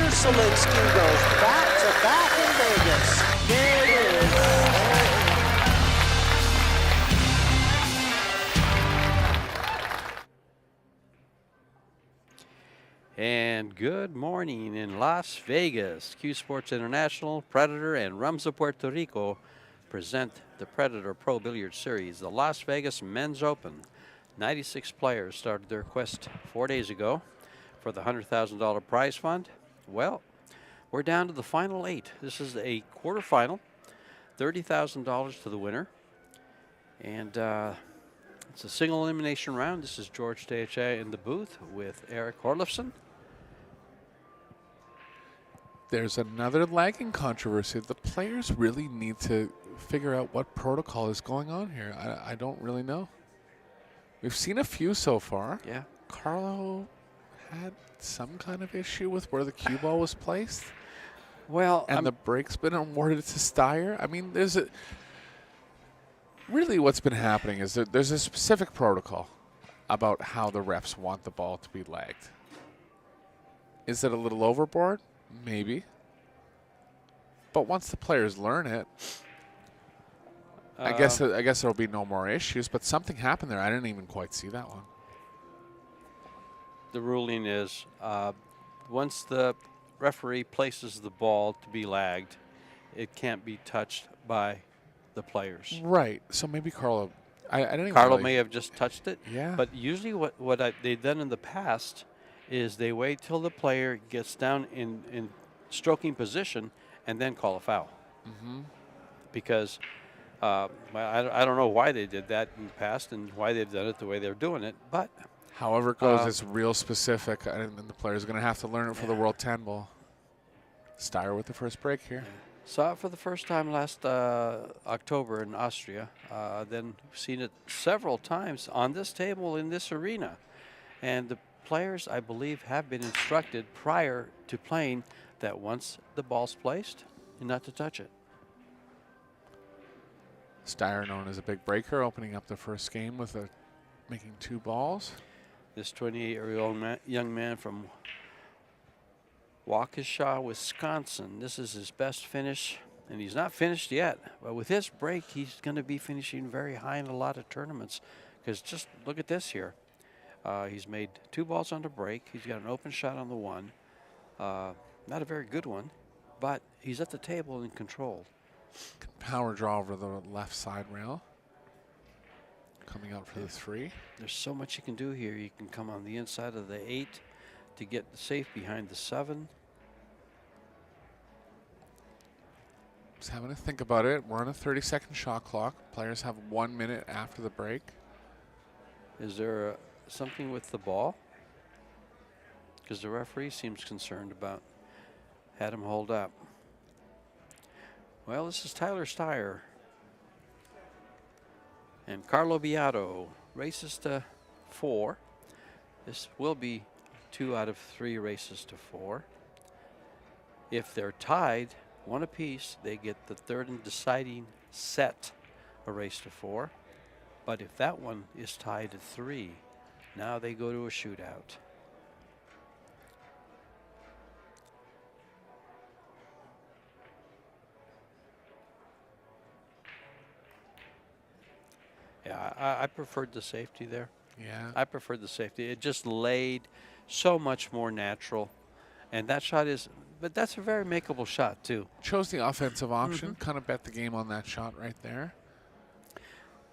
Mr. Selinsky goes back to back in Vegas. There it is. And good morning in Las Vegas. Q Sports International, Predator, and Rums of Puerto Rico present the Predator Pro Billiard Series, the Las Vegas Men's Open. 96 players started their quest 4 days ago for the $100,000 prize fund. Well, we're down to the final 8. This is a quarterfinal, $30,000 to the winner. And it's a single elimination round. This is George Styer in the booth with Eric Horlefson. There's another lagging controversy. The players really need to figure out what protocol is going on here. I don't really know. We've seen a few so far. Yeah. Carlo had some kind of issue with where the cue ball was placed. Well, and the break's been awarded to Styer. I mean, really what's been happening is that there's a specific protocol about how the refs want the ball to be lagged. Is it a little overboard? Maybe. But once the players learn it, I guess there'll be no more issues. But something happened there. I didn't even quite see that one. The ruling is once the referee places the ball to be lagged, it can't be touched by the players. Right. So maybe Carlo. I didn't even Carlo really may have just touched it. Yeah. But usually what they've done in the past is they wait till the player gets down in stroking position and then call a foul. Mm-hmm. Because I don't know why they did that in the past and why they've done it the way they're doing it, but however it goes, it's real specific, and the player's going to have to learn it for the World 10 ball. Styer with the first break here. Saw it for the first time last October in Austria, then seen it several times on this table in this arena. And the players, I believe, have been instructed prior to playing that once the ball's placed, not to touch it. Styer, known as a big breaker, opening up the first game with making 2 balls. This 28-year-old young man from Waukesha, Wisconsin. This is his best finish, and he's not finished yet. But with his break, he's going to be finishing very high in a lot of tournaments. Because just look at this here. He's made 2 balls on the break. He's got an open shot on the 1. Not a very good one, but he's at the table in control. Power draw over the left side rail. Coming out for the 3. There's so much you can do here. You can come on the inside of the 8 to get the safe behind the 7. Just having to think about it. We're on a 30-second shot clock. Players have 1 minute after the break. Is there something with the ball? Because the referee seems concerned about had him hold up. Well, this is Tyler Styer. And Carlo Biado races to 4. This will be 2 out of 3 races to 4. If they're tied, 1 apiece, they get the 3rd and deciding set, a race to 4. But if that one is tied at 3, now they go to a shootout. Yeah, I preferred the safety there. Yeah. I preferred the safety. It just laid so much more natural. And that shot is, but that's a very makeable shot too. Chose the offensive option, kind of bet the game on that shot right there.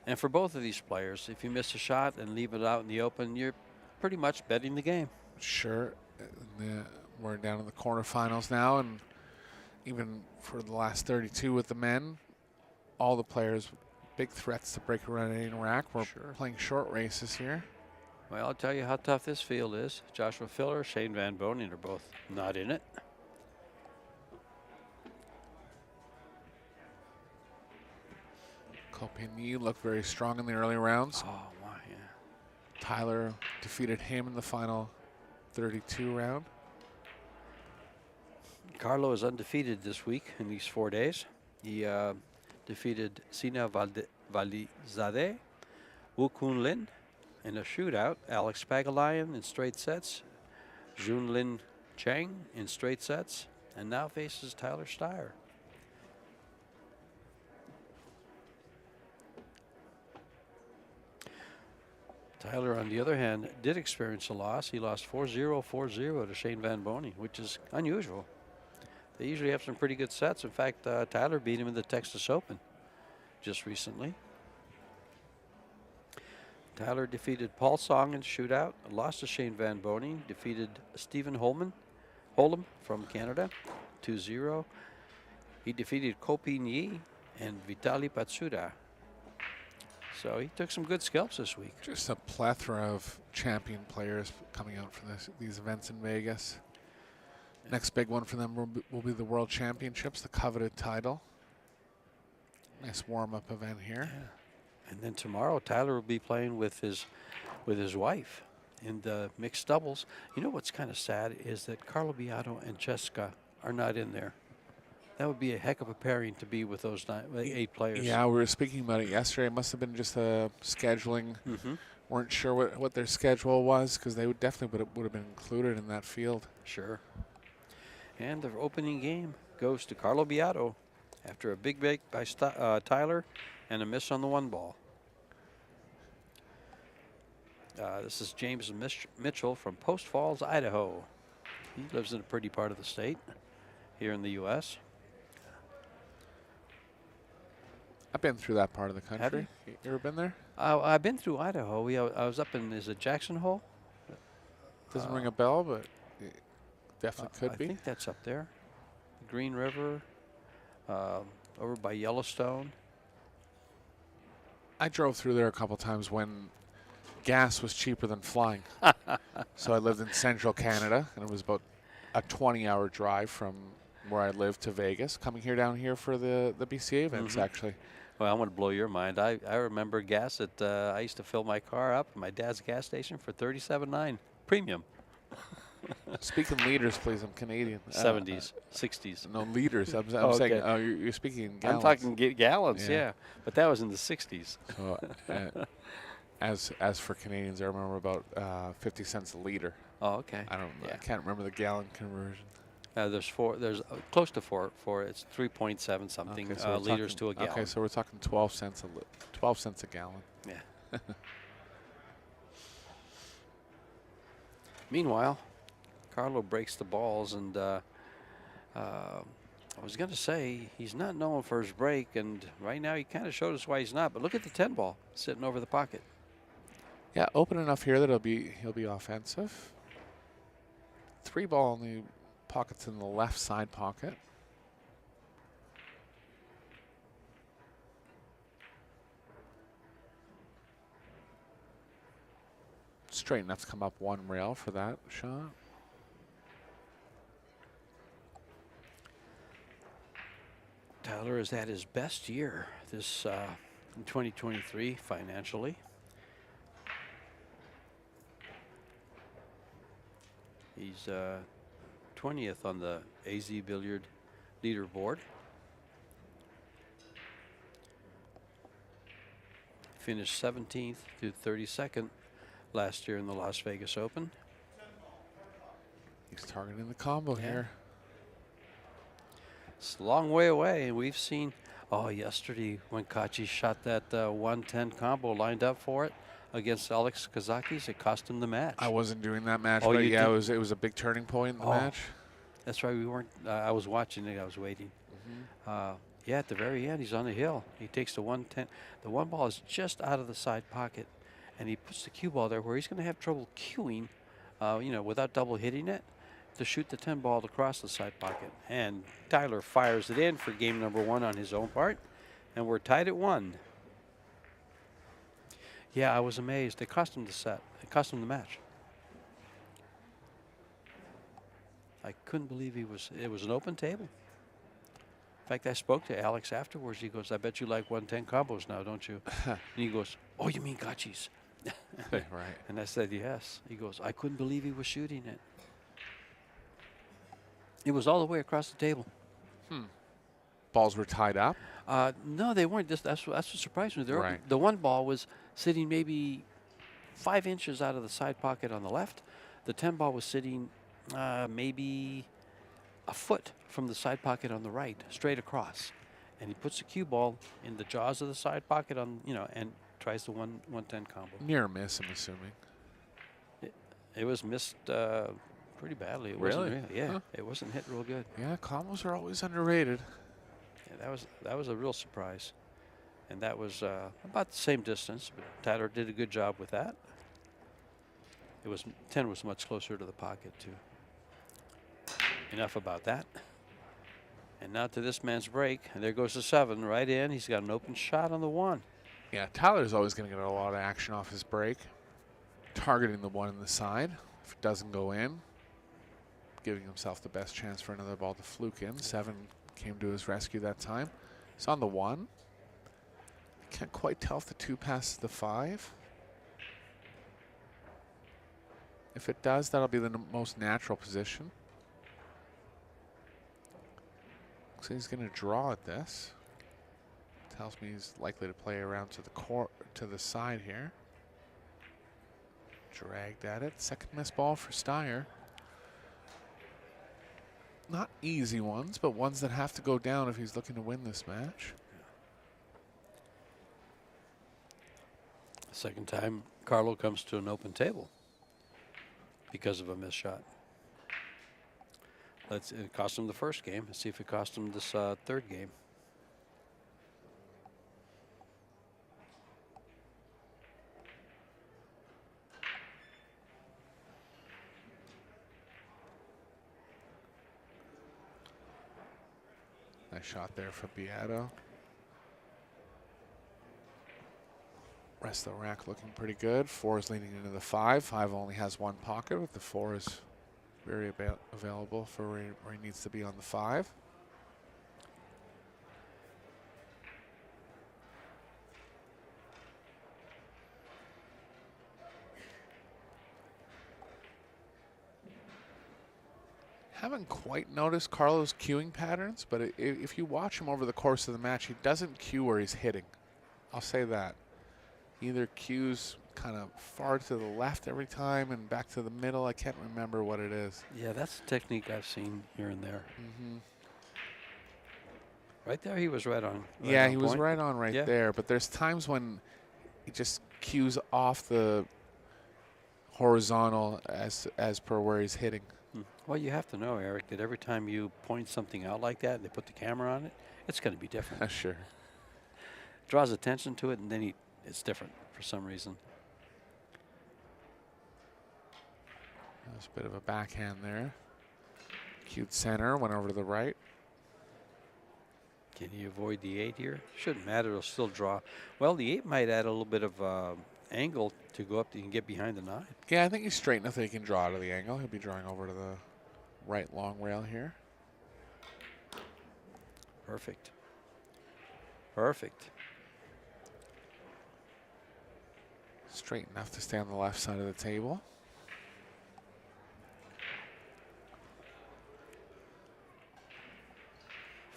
And for both of these players, if you miss a shot and leave it out in the open, you're pretty much betting the game. Sure. We're down in the quarterfinals now, and even for the last 32 with the men, all the players, big threats to break around Aerorack. We're playing short races here. Well, I'll tell you how tough this field is. Joshua Filler, Shane Van Bonen are both not in it. Copini looked very strong in the early rounds. Oh, my, yeah. Tyler defeated him in the final 32 round. Carlo is undefeated this week in these 4 days. He defeated Sina Valizadeh, Wu Kun Lin in a shootout, Alex Pagalayan in straight sets, Junlin Chang in straight sets and now faces Tyler Styer. Tyler, on the other hand, did experience a loss. He lost 4-0, 4-0 to Shane Van Bonen, which is unusual. They usually have some pretty good sets. In fact, Tyler beat him in the Texas Open just recently. Tyler defeated Paul Song in shootout, lost to Shane Van Bonen, defeated Stephen Holm from Canada, 2-0. He defeated Kopi Nyi and Vitali Patsuda. So he took some good scalps this week. Just a plethora of champion players coming out for these events in Vegas. Next big one for them will be the World Championships, the coveted title. Nice warm-up event here. Yeah. And then tomorrow, Tyler will be playing with his wife in the mixed doubles. You know what's kind of sad is that Carlo Biado and Jessica are not in there. That would be a heck of a pairing to be with those 8 players. Yeah, we were speaking about it yesterday. It must have been just a scheduling. Weren't sure what their schedule was because they would definitely would have been included in that field. Sure. And the opening game goes to Carlo Biado after a big break by Tyler and a miss on the 1 ball. This is James Mitchell from Post Falls, Idaho. He lives in a pretty part of the state here in the U.S. I've been through that part of the country. You ever been there? I've been through Idaho. I was up in, is it Jackson Hole? Doesn't ring a bell, but it definitely could be. I think that's up there. Green River, over by Yellowstone. I drove through there a couple times when gas was cheaper than flying. So I lived in central Canada, and it was about a 20-hour drive from where I lived to Vegas, coming down here for the BCA events, actually. Well, I'm going to blow your mind. I remember gas at, I used to fill my car up at my dad's gas station for $37.9 premium. Speaking liters, please. I'm Canadian. 70s, 60s. No, liters. I'm Okay. saying, you're speaking in gallons. I'm talking gallons, yeah. But that was in the 60s. So, as for Canadians, I remember about 50 cents a liter. Oh, okay. I can't remember the gallon conversion. There's close to four. It's 3.7 something liters to a gallon. Okay, so we're talking 12 cents a gallon. Yeah. Meanwhile, Carlo breaks the balls, and I was going to say he's not known for his break, and right now he kind of showed us why he's not. But look at the 10 ball sitting over the pocket. Yeah, open enough here that he'll be offensive. 3 ball in the pockets in the left side pocket. Straight enough to come up 1 rail for that shot. Tyler is at his best year this in 2023 financially. He's 20th on the AZ Billiard leaderboard. Finished 17th to 32nd last year in the Las Vegas Open. He's targeting the combo here. It's a long way away, and we've seen, yesterday when Kachi shot that 110 combo lined up for it against Alex Kazakis, it cost him the match. I wasn't doing that match, Oh, but you yeah, did? it was a big turning point in the match. That's right, we weren't, I was watching it, I was waiting. Yeah, at the very end, he's on the hill. He takes the 110. The 1 ball is just out of the side pocket, and he puts the cue ball there where he's going to have trouble cueing, without double hitting it, to shoot the 10 ball across the side pocket. And Tyler fires it in for game number 1 on his own part, and we're tied at 1. Yeah, I was amazed. It cost him the set. It cost him the match. I couldn't believe it was an open table. In fact, I spoke to Alex afterwards. He goes, I bet you like 110 combos now, don't you? And he goes, oh, you mean gachis? Right. And I said, yes. He goes, I couldn't believe he was shooting it. It was all the way across the table. Balls were tied up? No, they weren't. That's what surprised me. Right. The 1 ball was sitting maybe 5 inches out of the side pocket on the left. The 10 ball was sitting maybe a foot from the side pocket on the right, straight across. And he puts the cue ball in the jaws of the side pocket on, and tries the 110 combo. Near miss, I'm assuming. It was missed pretty badly. It Really? wasn't yeah, Huh. it wasn't hit real good. Yeah, combos are always underrated. Yeah, that was a real surprise. And that was about the same distance, but Tyler did a good job with that. It was 10 was much closer to the pocket too. Enough about that. And now to this man's break, and there goes the 7 right in. He's got an open shot on the 1. Yeah, Tyler's always going to get a lot of action off his break, targeting the 1 in the side. If it doesn't go in, giving himself the best chance for another ball to fluke in. 7 came to his rescue that time. It's on the 1. Can't quite tell if the 2 passes the 5. If it does, that'll be the most natural position. Looks like he's going to draw at this. Tells me he's likely to play around to the side here. Dragged at it. Second miss ball for Styer. Not easy ones, but ones that have to go down if he's looking to win this match. Second time Carlo comes to an open table because of a missed shot. It cost him the first game. Let's see if it cost him this third game. Nice shot there for Biado. Rest of the rack looking pretty good. 4 is leaning into the 5. 5 only has 1 pocket, but the 4 is very available for where he needs to be on the 5. Haven't quite noticed Carlo's cueing patterns, but if you watch him over the course of the match, he doesn't cue where he's hitting. I'll say that. He either cues kind of far to the left every time and back to the middle. I can't remember what it is. Yeah, that's a technique I've seen here and there. Right there, he was right on. Yeah, he was right on Yeah. there. But there's times when he just cues off the horizontal as per where he's hitting. Well, you have to know, Eric, that every time you point something out like that and they put the camera on it, it's going to be different. Sure. Draws attention to it, and then it's different for some reason. There's a bit of a backhand there. Cued center, went over to the right. Can he avoid the 8 here? Shouldn't matter, it'll still draw. Well, the 8 might add a little bit of angle to go up and get behind the 9. Yeah, I think he's straight enough that he can draw out of the angle. He'll be drawing over to the right long rail here. Perfect. Perfect. Straight enough to stay on the left side of the table.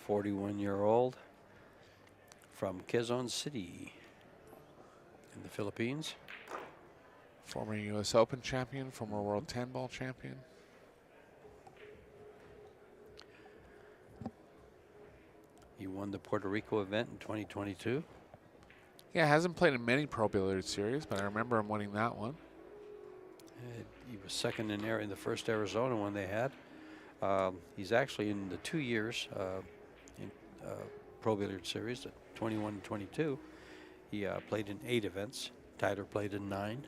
"41-year-old from Quezon City in the Philippines. Former U.S. Open champion, former World 10-ball champion. He won the Puerto Rico event in 2022. Yeah, hasn't played in many Pro Billiard series, but I remember him winning that one. He was second in the first Arizona one they had. He's actually in the 2 years in Pro Billiard Series, 21 and 22. He played in 8 events. Tyler played in 9.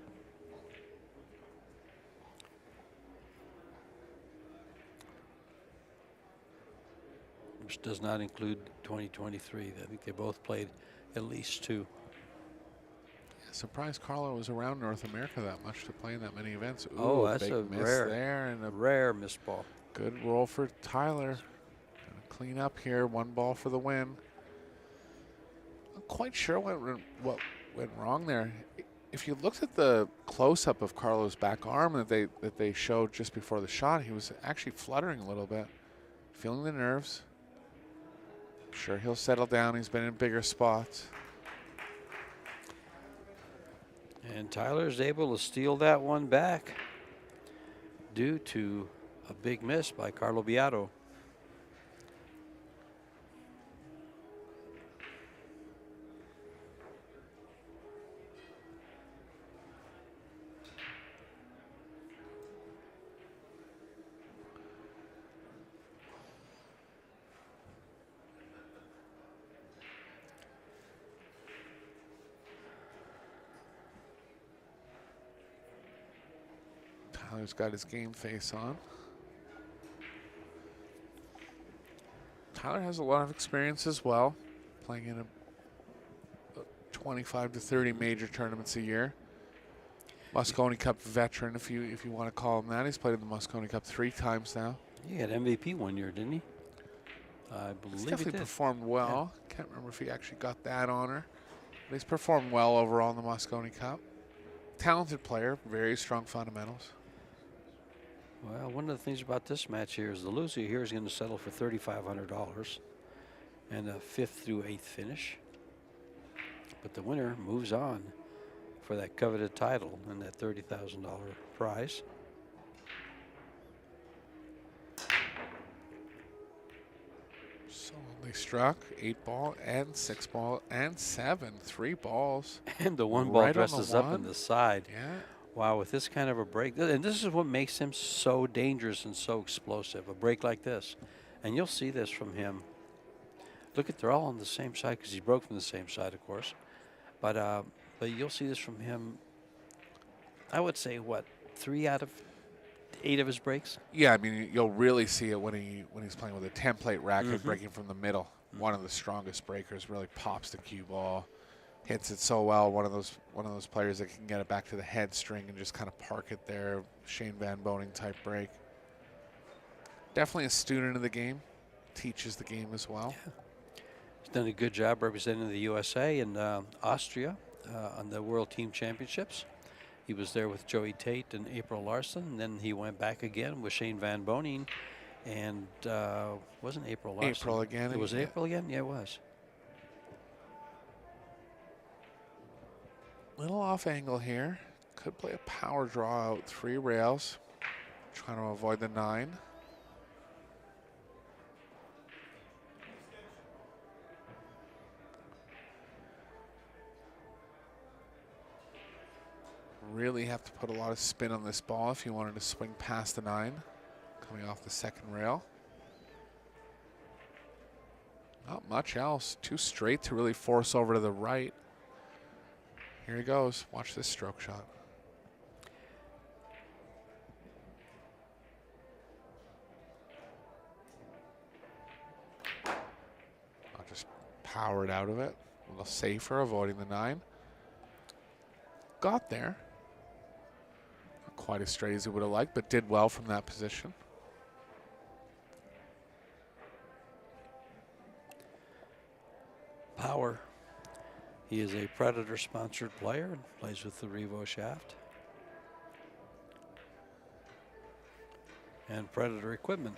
Which does not include 2023. I think they both played at least 2. Surprised Carlo was around North America that much to play in that many events. Ooh, Oh, that's big a miss rare, there and a rare missed ball. good roll for Tyler. Gonna clean up here, 1 ball for the win. I'm quite sure what went wrong there. If you looked at the close-up of Carlo's back arm that they showed just before the shot, he was actually fluttering a little bit, feeling the nerves. I'm sure he'll settle down. He's been in bigger spots. And Tyler's able to steal that one back due to A big miss by Carlo Biado. Tyler's got his game face on. Tyler has a lot of experience as well, playing in a 25 to 30 major tournaments a year. Moscone Cup veteran, if you want to call him that. He's played in the Moscone Cup 3 times now. He had MVP one year, didn't he? I believe He's he definitely did. performed well. Can't remember if he actually got that honor. But he's performed well overall in the Moscone Cup. Talented player, very strong fundamentals. Well, one of the things about this match here is the loser here is going to settle for $3,500 and a 5th through 8th finish. But the winner moves on for that coveted title and that $30,000 prize. Solidly struck. 8 ball and 6 ball and 7. 3 balls. And the 1 ball Right on the dresses up in one. the side. Yeah. Wow, with this kind of a break, and this is what makes him so dangerous and so explosive, a break like this. And you'll see this from him. Look at, they're all on the same side because he broke from the same side, of course. But you'll see this from him, I would say, what, 3 out of 8 of his breaks? Yeah, I mean, you'll really see it when he's playing with a template racket, breaking from the middle. One of the strongest breakers, really pops the cue ball, hits it so well. One of those players that can get it back to the head string and just kind of park it there. Shane Van Boning type break. Definitely a student of the game, teaches the game as well. Yeah. He's done a good job representing the USA and Austria on the World Team Championships. He was there with Joey Tate and April Larson, and then he went back again with Shane Van Boning, and wasn't April Larson? April again. It was April again? Yeah, it was. Little off angle here. Could play a power draw out 3 rails. Trying to avoid the 9. Really have to put a lot of spin on this ball if you wanted to swing past the 9. Coming off the 2nd rail. Not much else. Too straight to really force over to the right. Here he goes. Watch this stroke shot. I'll just power it out of it. A little safer, avoiding the 9. Got there. Not quite as straight as he would have liked, but did well from that position. Power. He is a Predator sponsored player and plays with the Revo shaft and Predator equipment.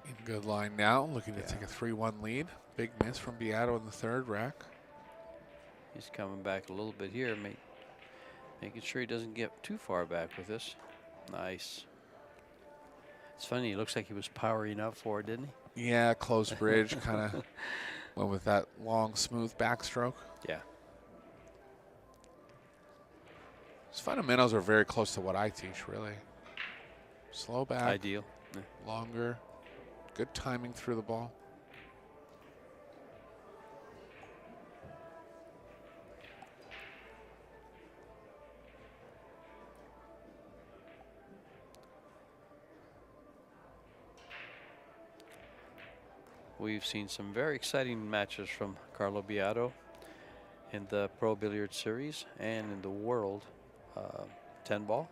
In good line now, looking to take a 3-1 lead. Big miss from Biado in the 3rd rack. He's coming back a little bit here, making sure he doesn't get too far back with this. Nice. It's funny, it looks like he was powering up for it, didn't he? Yeah, close bridge, kind of went with that long, smooth backstroke. Yeah. His fundamentals are very close to what I teach, really. Slow back. Ideal. Yeah. Longer. Good timing through the ball. We've seen some very exciting matches from Carlo Biado in the Pro Billiard Series and in the World 10 ball.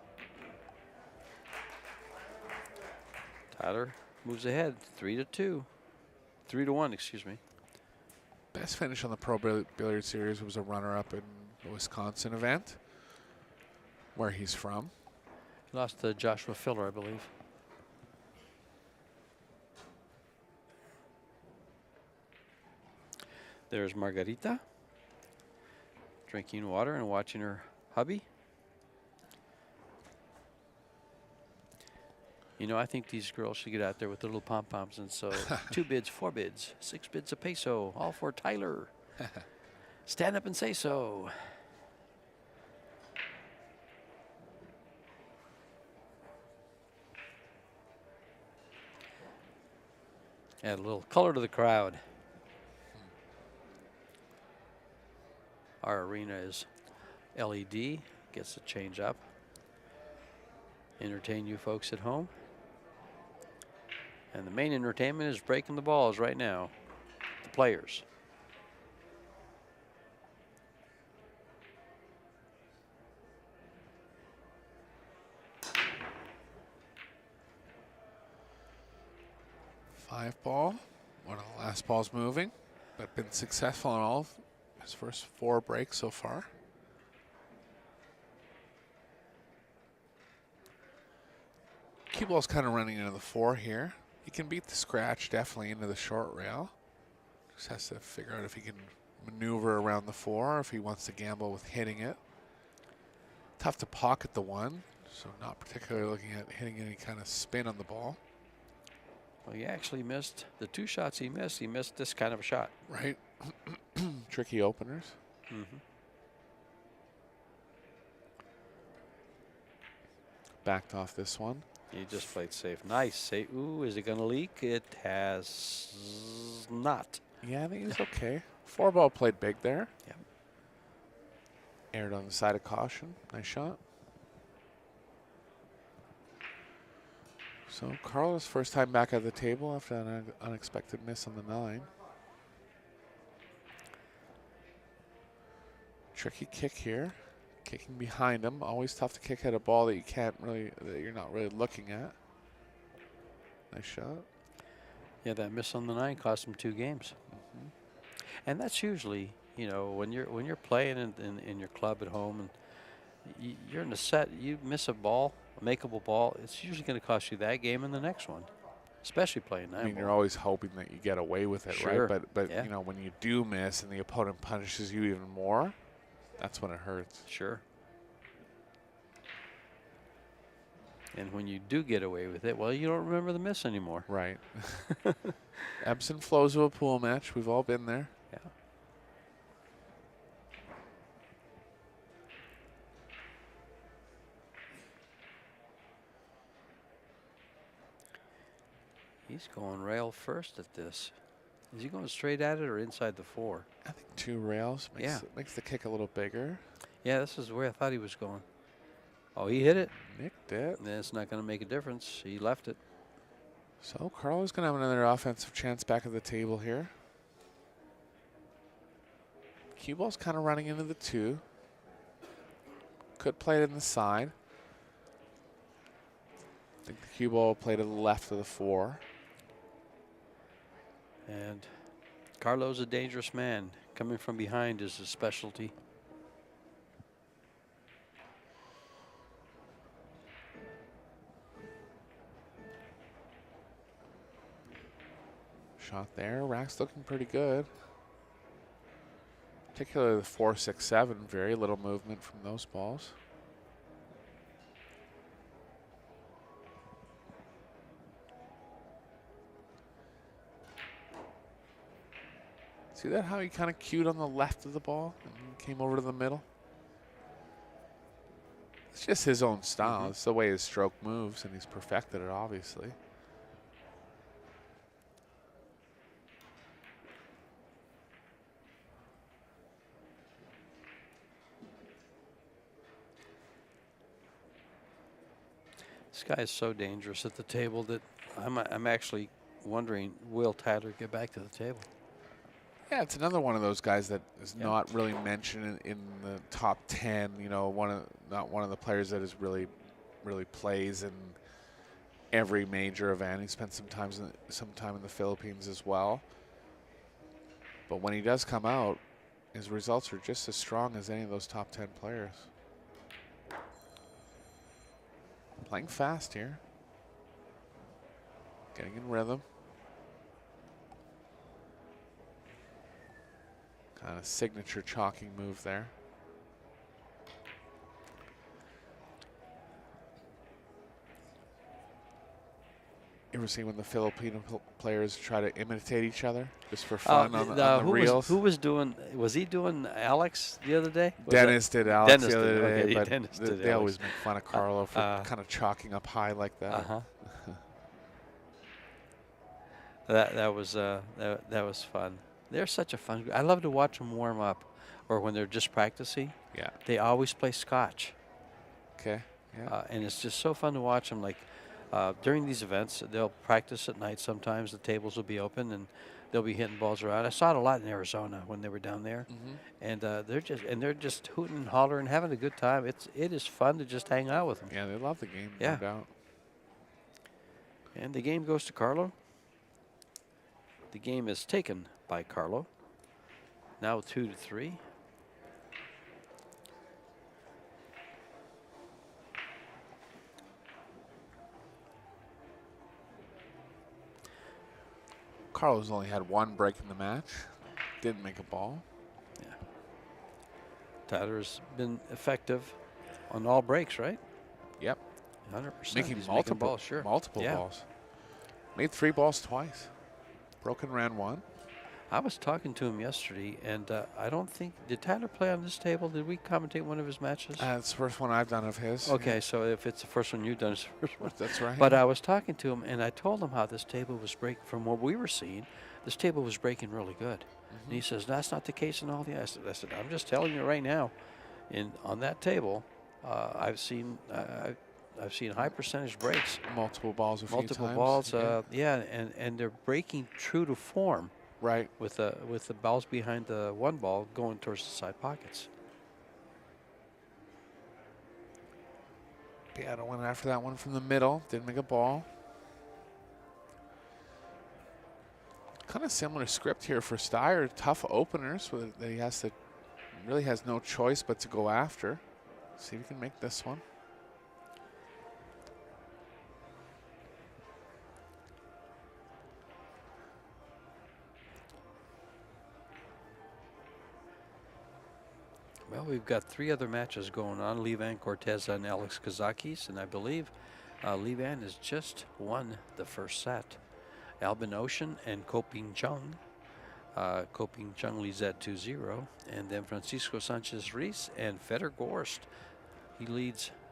Tyler moves ahead 3-2. 3-1, excuse me. Best finish on the Pro Billiard Series was a runner-up in the Wisconsin event, where he's from. He lost to Joshua Filler, I believe. There's Margarita, drinking water and watching her hubby. You know, I think these girls should get out there with their little pom-poms. And so 2 bids, 4 bids, 6 bids a peso, all for Tyler. Stand up and say so. Add a little color to the crowd. Our arena is LED, gets to change up. Entertain you folks at home. And the main entertainment is breaking the balls right now, the players. Five ball. One of the last balls moving, but been successful in all of his first 4 breaks so far. Cue ball's kind of running into the 4 here. He can beat the scratch definitely into the short rail. Just has to figure out if he can maneuver around the 4 or if he wants to gamble with hitting it. Tough to pocket the 1, so not particularly looking at hitting any kind of spin on the ball. Well, he actually missed the 2 shots he missed. He missed this kind of a shot. Right. Tricky openers. Mm-hmm. Backed off this one. He just played safe. Nice. Say, ooh, is it going to leak? It has not. Yeah, I think he's okay. 4 ball played big there. Yep. Aired on the side of caution. Nice shot. So Carlo's first time back at the table after an unexpected miss on the 9. Tricky kick here. Kicking behind him. Always tough to kick at a ball that you can't really, that you're not really looking at. Nice shot. Yeah, that miss on the 9 cost him 2 games. Mm-hmm. And that's usually, you know, when you're playing in your club at home and you're in a set, you miss a ball, a makeable ball, it's usually going to cost you that game and the next one, especially playing 9 I mean, ball. you're always hoping that you get away with it, Sure. right? But Yeah. you know, when you do miss and the opponent punishes you even more, that's when it hurts. Sure. And when you do get away with it, well, you don't remember the miss anymore. Right. Ebbs and flows of a pool match. We've all been there. Yeah. He's going rail first at this. Is he going straight at it or inside the 4? I think 2 rails makes the kick a little bigger. Yeah, this is where I thought he was going. Oh, he hit it. Nicked it. And it's not going to make a difference. He left it. So Carlo's going to have another offensive chance back at the table here. Cue ball's kind of running into the 2. Could play it in the side. I think the cue ball will play to the left of the 4. And Carlo's a dangerous man. Coming from behind is his specialty. Shot there. Rack's looking pretty good. Particularly the 4, 6, 7. Very little movement from those balls. See that how he kind of cued on the left of the ball and came over to the middle? It's just his own style. It's the way his stroke moves, and he's perfected it, obviously. This guy is so dangerous at the table that I'm actually wondering, will Tyler get back to the table? Yeah, it's another one of those guys that is not really mentioned in the top 10. You know, not one of the players that is really plays in every major event. He spent some time in the Philippines as well. But when he does come out, his results are just as strong as any of those top 10 players. Playing fast here. Getting in rhythm. Kind of signature chalking move there. You ever seen when the Filipino players try to imitate each other just for fun on the reels? Who was doing? Was he doing Alex the other day? Dennis did Alex Dennis the other did, day, okay, but Dennis did they Alex. always make fun of Carlo for kind of chalking up high like that. That was fun. They're such a fun. I love to watch them warm up, or when they're just practicing. Yeah. They always play scotch. Okay. Yeah. And it's just so fun to watch them. Like during these events, they'll practice at night. Sometimes the tables will be open and they'll be hitting balls around. I saw it a lot in Arizona when they were down there, and they're just hooting and hollering, having a good time. It is fun to just hang out with them. Yeah, they love the game. Yeah. No doubt. And the game goes to Carlo. The game is taken by Carlo. Now 2-3. Carlo's only had one break in the match. Didn't make a ball. Yeah. Tyler's been effective on all breaks, right? Yep. 100%. Making He's multiple balls, sure. Multiple balls. Made 3 balls twice. Broken ran 1. I was talking to him yesterday, and I don't think, did Tyler play on this table? Did we commentate one of his matches? It's the first one I've done of his. Okay, so if it's the first one you've done, it's the first one. That's right. But I was talking to him, and I told him how this table was breaking. From what we were seeing, this table was breaking really good. And he says, that's not the case in all the. I said, I'm just telling you right now, on that table, I've seen high percentage breaks. Multiple balls a few times. Multiple balls, yeah, and they're breaking true to form. Right. With the balls behind the one ball going towards the side pockets. Biado went after that one from the middle. Didn't make a ball. Kind of similar script here for Styer. Tough openers that he has to, really has no choice but to go after. See if he can make this one. Well, we've got 3 other matches going on. Levan Cortez and Alex Kazakis, and I believe Levan has just won the first set. Albin Ocean and Koping Chung. Koping Chung leads at 2-0. And then Francisco Sanchez Reis and Feder Gorst.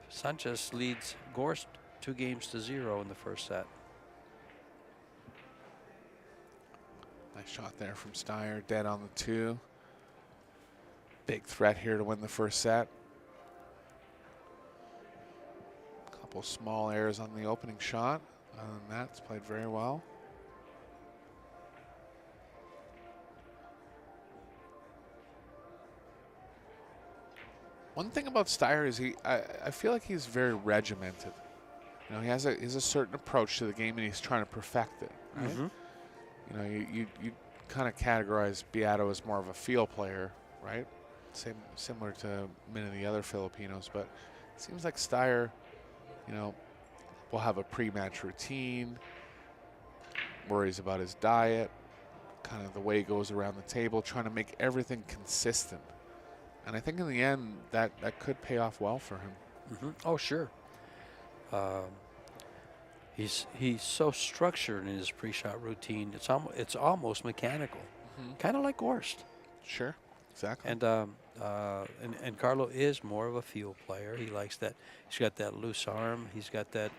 Sanchez leads Gorst 2-0 in the first set. Nice shot there from Styer, dead on the 2. Big threat here to win the first set. Couple small errors on the opening shot. Other than that, it's played very well. One thing about Styer is I feel like he's very regimented. You know, he has a certain approach to the game, and he's trying to perfect it. Right? You know, you kind of categorize Biado as more of a feel player, right? Similar to many of the other Filipinos, but it seems like Styer, you know, will have a pre-match routine, worries about his diet, kind of the way he goes around the table, trying to make everything consistent. And I think in the end, that could pay off well for him. Oh, sure. He's so structured in his pre-shot routine. It's almost mechanical, kind of like Gorst. Sure, exactly. And Carlo is more of a feel player. He likes that. He's got that loose arm. He's got that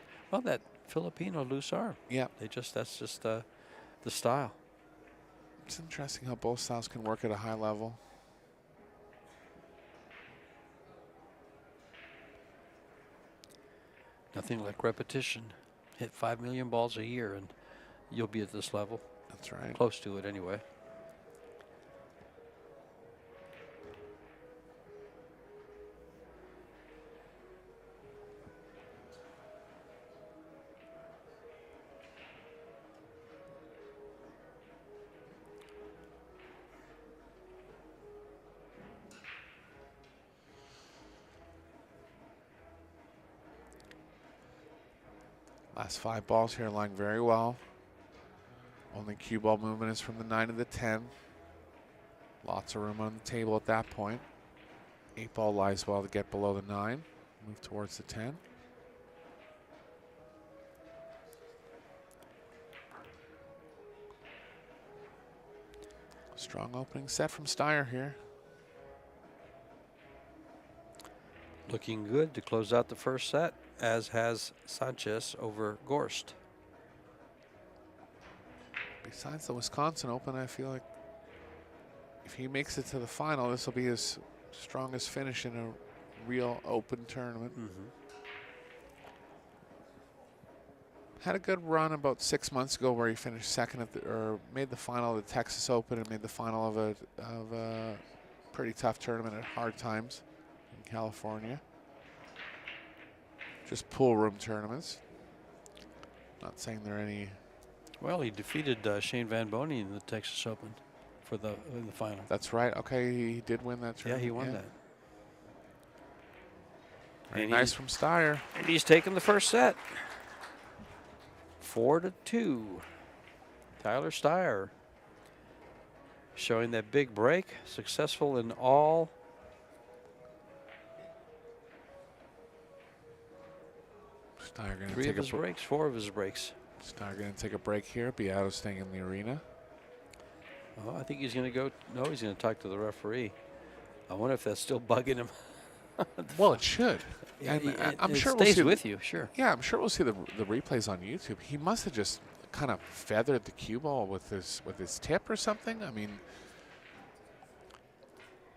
Filipino loose arm. Yeah. That's just the style. It's interesting how both styles can work at a high level. Nothing like repetition. Hit 5 million balls a year, and you'll be at this level. That's right. Close to it, anyway. Last 5 balls here lying very well. Only cue ball movement is from the 9 to the 10. Lots of room on the table at that point. 8-ball lies well to get below the 9. Move towards the 10. Strong opening set from Styer here. Looking good to close out the first set, as has Sanchez over Gorst. Besides the Wisconsin Open, I feel like if he makes it to the final, this will be his strongest finish in a real open tournament. Had a good run about 6 months ago where he finished second at or made the final of the Texas Open and made the final of a pretty tough tournament at Hard Times in California. Just pool room tournaments. Not saying there are any. Well, he defeated Shane Van Boney in the Texas Open in the final. That's right. Okay, he did win that tournament. Yeah, he won that. Very nice from Styer. And he's taken the first set. 4-2. Tyler Styer showing that big break, successful in all. Styer going to Three take of his breaks, 4 of his breaks. Styer going to take a break here. Biado staying in the arena. Oh, I think he's going to go. No, he's going to talk to the referee. I wonder if that's still bugging him. Well, it should. Yeah, And I'm sure it we'll stays see with you, sure. Yeah, I'm sure we'll see the replays on YouTube. He must have just kind of feathered the cue ball with his tip or something. I mean,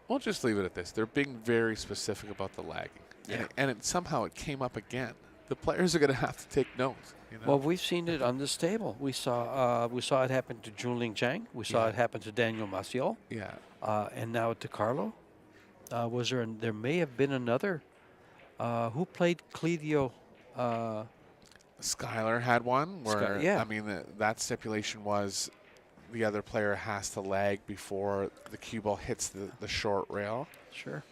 we'll just leave it at this. They're being very specific about the lagging, Yeah. and somehow it came up again. The players are going to have to take note. You know? Well, we've seen it on this table. We saw it happen to Junling Chang. We saw it happen to Daniel Maciel. Yeah. And now to Carlo. There may have been another. Who played Cledio? Skylar had one where, yeah. I mean, that stipulation was the other player has to lag before the cue ball hits the short rail. Sure.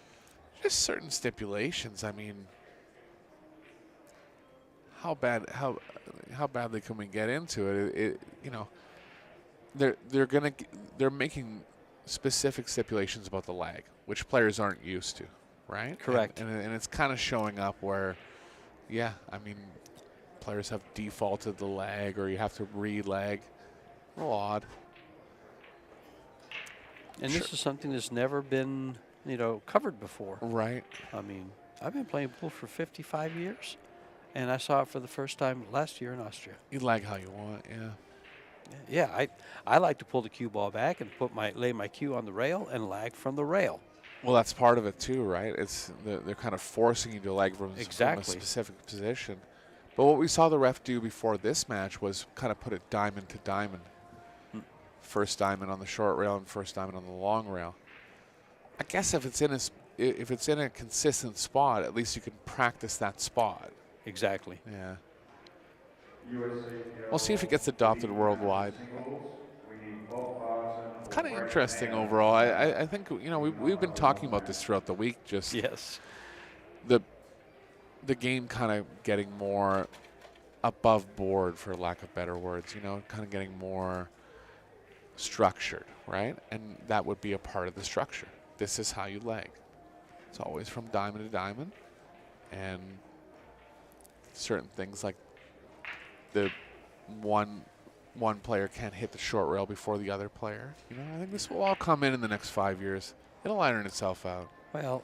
Just certain stipulations. I mean, how badly can we get into it? You know, they're making specific stipulations about the lag, which players aren't used to, right? Correct. And it's kind of showing up where, yeah, I mean, players have defaulted the lag, or you have to re-lag. A little odd. And this is something that's never been, covered before. Right. I mean, I've been playing pool for 55 years, and I saw it for the first time last year in Austria. You lag how you want, yeah. Yeah, I like to pull the cue ball back and lay my cue on the rail and lag from the rail. Well, that's part of it too, right? It's they're kind of forcing you to lag from a specific position. But what we saw the ref do before this match was kind of put it diamond to diamond. First diamond on the short rail and first diamond on the long rail. I guess if it's in a consistent spot, at least you can practice that spot. Exactly. Yeah. We'll see if it gets adopted worldwide. It's kind of interesting overall. I think we've been talking about this throughout the week. Just yes, the game kind of getting more above board, for lack of better words. Kind of getting more structured, right? And that would be a part of the structure. This is how you lag. It's always from diamond to diamond, and certain things like the one player can't hit the short rail before the other player. I think this will all come in the next 5 years. It'll iron itself out. Well,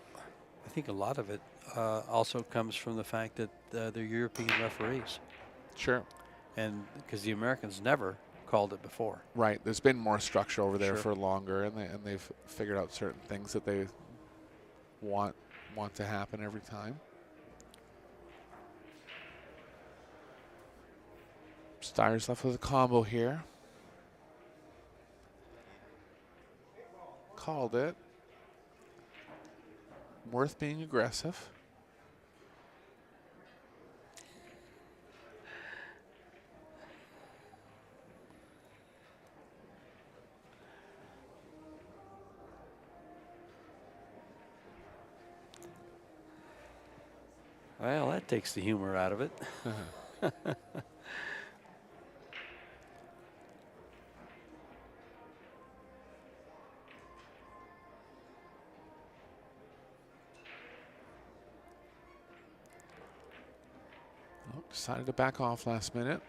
I think a lot of it also comes from the fact that they're European referees. Sure. And because the Americans never called it before. Right. There's been more structure over there Sure. for longer, and they've figured out certain things that they want to happen every time. Styer's left with a combo here. Called it. Worth being aggressive. Well, that takes the humor out of it. Decided to back off last minute.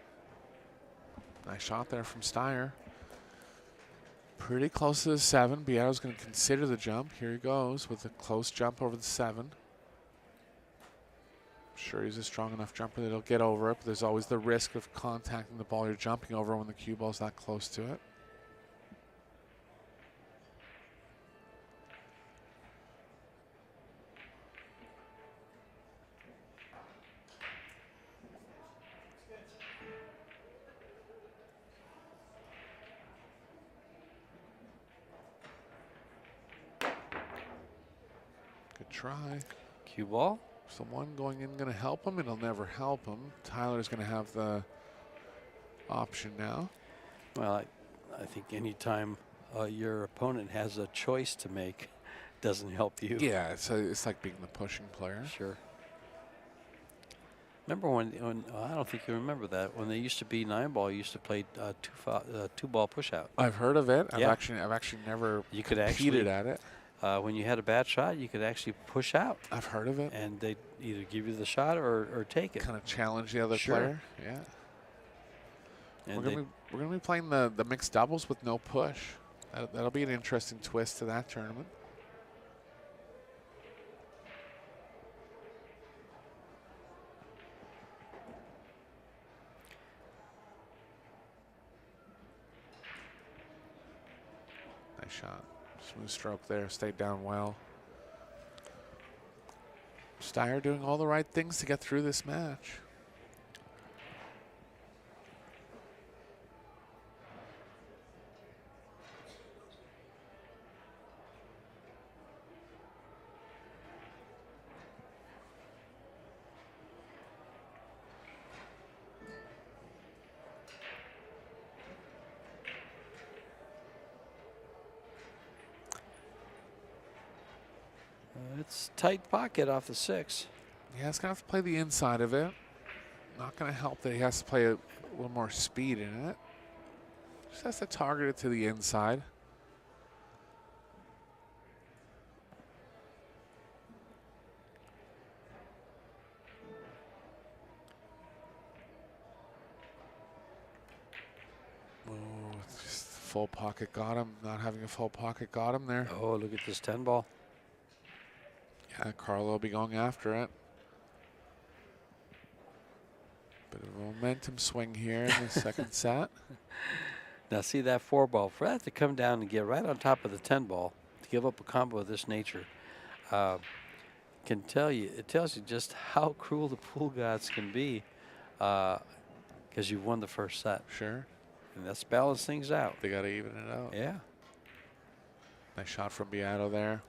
Nice shot there from Styer. Pretty close to the 7. Biado's going to consider the jump. Here he goes with a close jump over the 7. Sure, he's a strong enough jumper that he'll get over it, but there's always the risk of contacting the ball you're jumping over when the cue ball's that close to it. Good try. Cue ball. So one going in going to help him. It'll never help him. Tyler's going to have the option now. Well, I think anytime your opponent has a choice to make, doesn't help you. Yeah, it's like being the pushing player. Sure. Remember when I don't think you remember that, when they used to be 9-ball, you used to play two-ball push-out. I've heard of it. Yeah. I've actually never You could competed at it. When you had a bad shot, you could actually push out. I've heard of it. And they'd either give you the shot or take it. Kind of challenge the other Sure. player. Yeah. And We're gonna be playing the mixed doubles with no push. That'll be an interesting twist to that tournament. Nice shot. Smooth stroke there. Stayed down well. Styer doing all the right things to get through this match. It's tight pocket off the 6. Yeah, he's going to have to play the inside of it. Not going to help that he has to play a little more speed in it. Just has to target it to the inside. Oh, just full pocket got him. Not having a full pocket got him there. Oh, look at this 10-ball. Yeah, Carlo will be going after it. Bit of a momentum swing here in the second set. Now see that 4-ball, for that to come down and get right on top of the 10-ball, to give up a combo of this nature, it tells you just how cruel the pool gods can be, because you've won the first set. Sure. And that's balance things out. They got to even it out. Yeah. Nice shot from Biado there.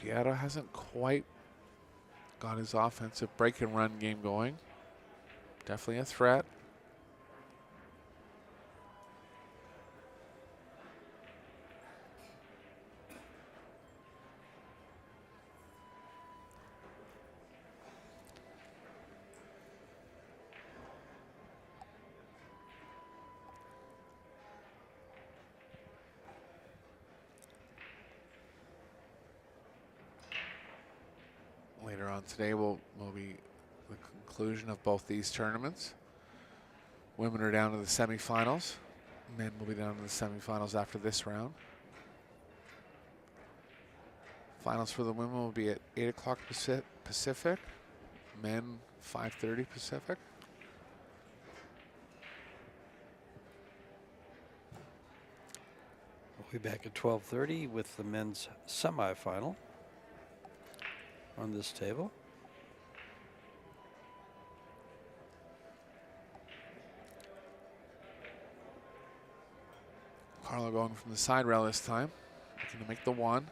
Biado hasn't quite got his offensive break and run game going. Definitely a threat. Later on today will be the conclusion of both these tournaments. Women are down to the semifinals. Men will be down to the semifinals after this round. Finals for the women will be at 8 o'clock Pacific. Men 5:30 Pacific. We'll be back at 12:30 with the men's semifinal on this table. Carlo going from the side rail this time. Looking to make the 1.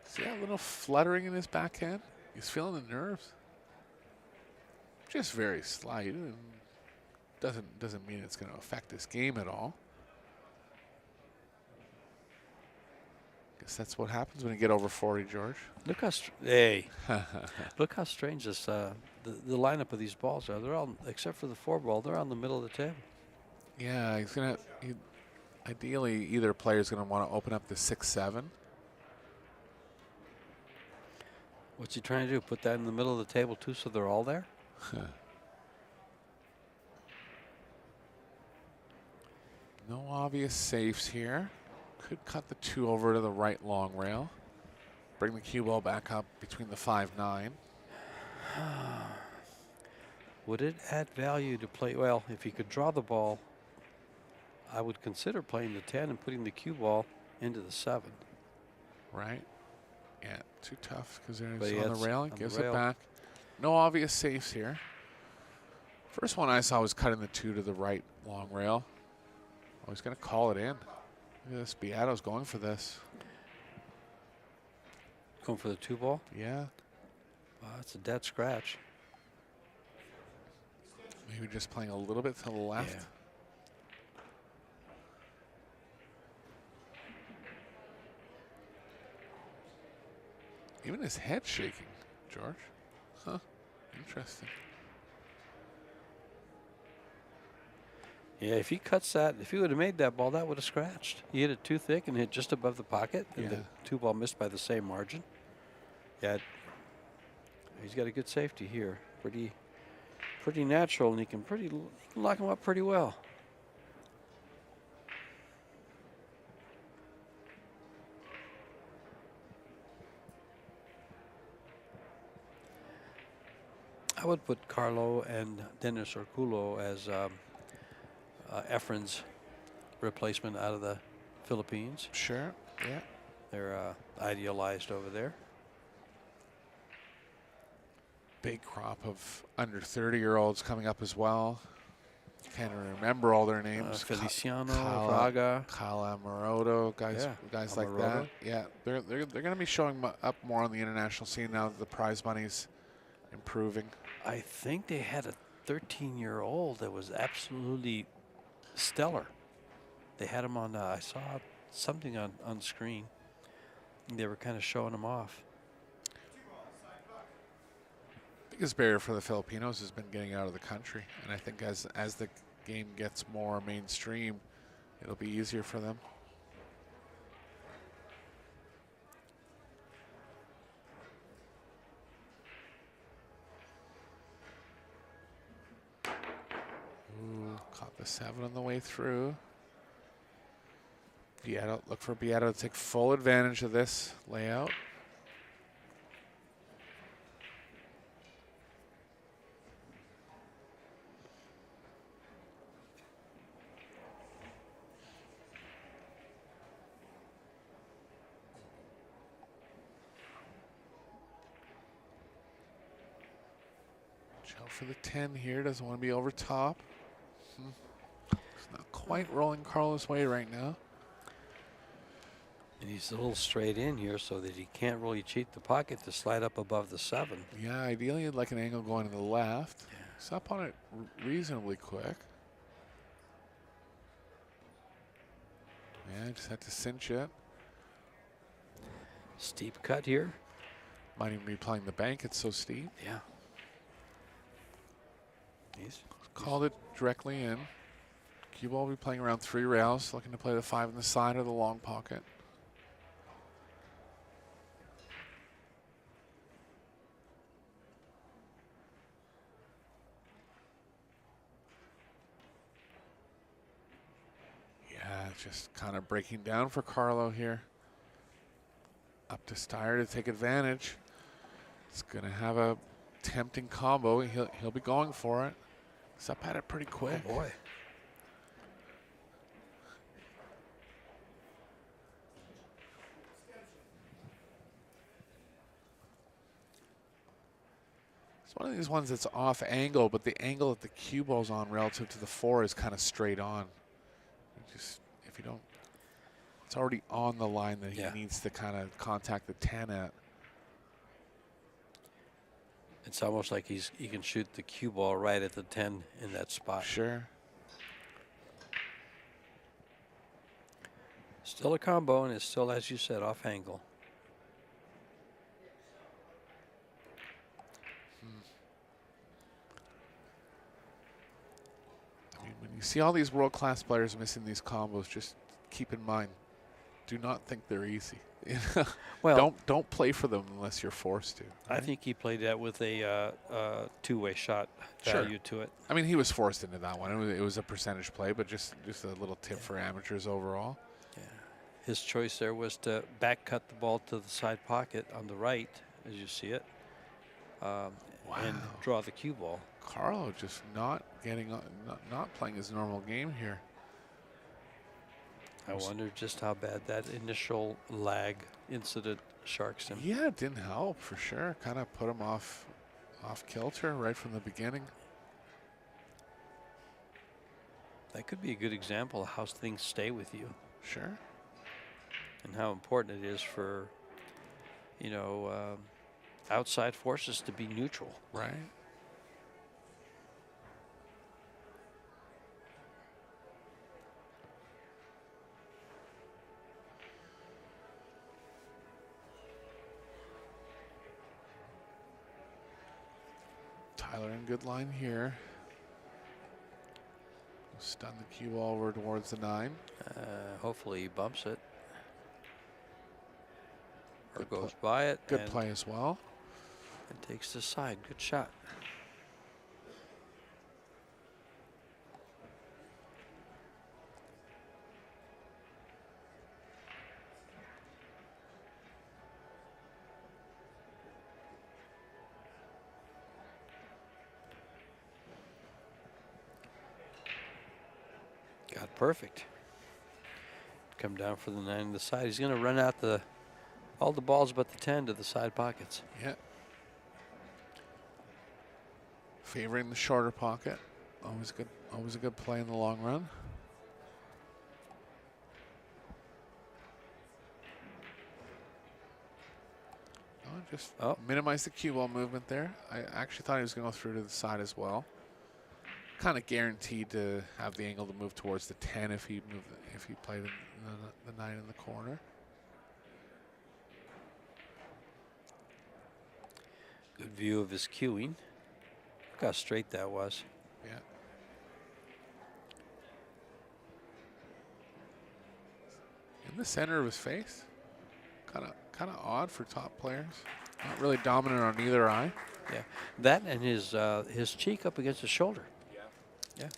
See that little fluttering in his backhand? He's feeling the nerves. Just very slight. And doesn't mean it's going to affect his game at all. Guess that's what happens when you get over 40, George. Look how look how strange this the lineup of these balls are. They're all, except for the 4-ball, they're on the middle of the table. Yeah, he's gonna. Ideally, either player's gonna want to open up the 6-7. What's he trying to do? Put that in the middle of the table too, so they're all there? No obvious safes here. Could cut the 2 over to the right long rail. Bring the cue ball back up between the 5-9. Would it add value to play? Well, if he could draw the ball, I would consider playing the 10 and putting the cue ball into the 7. Right? Yeah, too tough because there's But on the rail. It on gives the it rail. back. No obvious safes here. First one I saw was cutting the 2 to the right long rail. Oh, he's going to call it in. Look at this. Biado's going for this. Going for the 2 ball? Yeah. Wow, that's a dead scratch. Maybe just playing a little bit to the left. Yeah. Even his head shaking, George. Huh. Interesting. Yeah, if he cuts that, if he would have made that ball, that would have scratched. He hit it too thick and hit just above the pocket, and the Yeah. 2 ball missed by the same margin. Yeah, he's got a good safety here. Pretty natural, and he can lock him up pretty well. I would put Carlo and Dennis Orculo as Efren's replacement out of the Philippines. Sure. Yeah. They're idealized over there. Big crop of under 30-year-olds coming up as well. Can't remember all their names. Feliciano, Kyle- Fraga. Kyle Amoroto, guys like Amoroto. that. Yeah, they're going to be showing up more on the international scene now that the prize money's improving. I think they had a 13-year-old that was absolutely stellar. They had him on, I saw something on screen. They were kind of showing him off. Biggest barrier for the Filipinos has been getting out of the country, and I think as the game gets more mainstream, it'll be easier for them. Ooh, caught the 7 on the way through. Biado, look for Biado to take full advantage of this layout. Chill for the 10 here, doesn't want to be over top. It's not quite rolling Carlo's way right now. And he's a little straight in here so that he can't really cheat the pocket to slide up above the 7. Yeah, ideally you'd like an angle going to the left. Yeah. He's up on it reasonably quick. Yeah, just had to cinch it. Steep cut here. Might even be playing the bank, it's so steep. Yeah. He's Called it directly in. Cue ball will be playing around 3 rails, looking to play the 5 on the side of the long pocket. Yeah, just kind of breaking down for Carlo here. Up to Styer to take advantage. It's going to have a tempting combo. He'll be going for it. He's up at it pretty quick. Oh boy. It's one of these ones that's off angle, but the angle that the cue ball's on relative to the 4 is kind of straight on. If you don't, it's already on the line that he needs to kind of contact the 10 at. It's almost like he can shoot the cue ball right at the 10 in that spot. Sure. Still a combo, and it's still, as you said, off angle. I mean, when You see all these world-class players missing these combos. Just keep in mind, do not think they're easy. Well, don't play for them unless you're forced to. I right? think he played that with a two-way shot Sure. value to it. I mean, he was forced into that one. It was a percentage play, but just a little tip for amateurs overall. Yeah. His choice there was to back cut the ball to the side pocket on the right, as you see it, and draw the cue ball. Carlo just not getting not playing his normal game here. I wonder just how bad that initial lag incident sharks him. Yeah, it didn't help for sure. Kind of put him off kilter right from the beginning. That could be a good example of how things stay with you. Sure. And how important it is for, you know, outside forces to be neutral. Right. Tyler in good line here. Stun the cue ball over towards the 9. Hopefully he bumps it. Or Good goes by it. Good play as well. And takes the side. Good shot. Got perfect. Come down for the 9 to the side. He's going to run out all the balls but the 10 to the side pockets. Yeah. Favoring the shorter pocket. Always a good play in the long run. Just minimize the cue ball movement there. I actually thought he was going to go through to the side as well. Kind of guaranteed to have the angle to move towards the 10 if he played the 9 in the corner. Good view of his cueing. Look how straight that was. Yeah. In the center of his face. Kind of odd for top players. Not really dominant on either eye. Yeah, that and his cheek up against his shoulder. Yeah.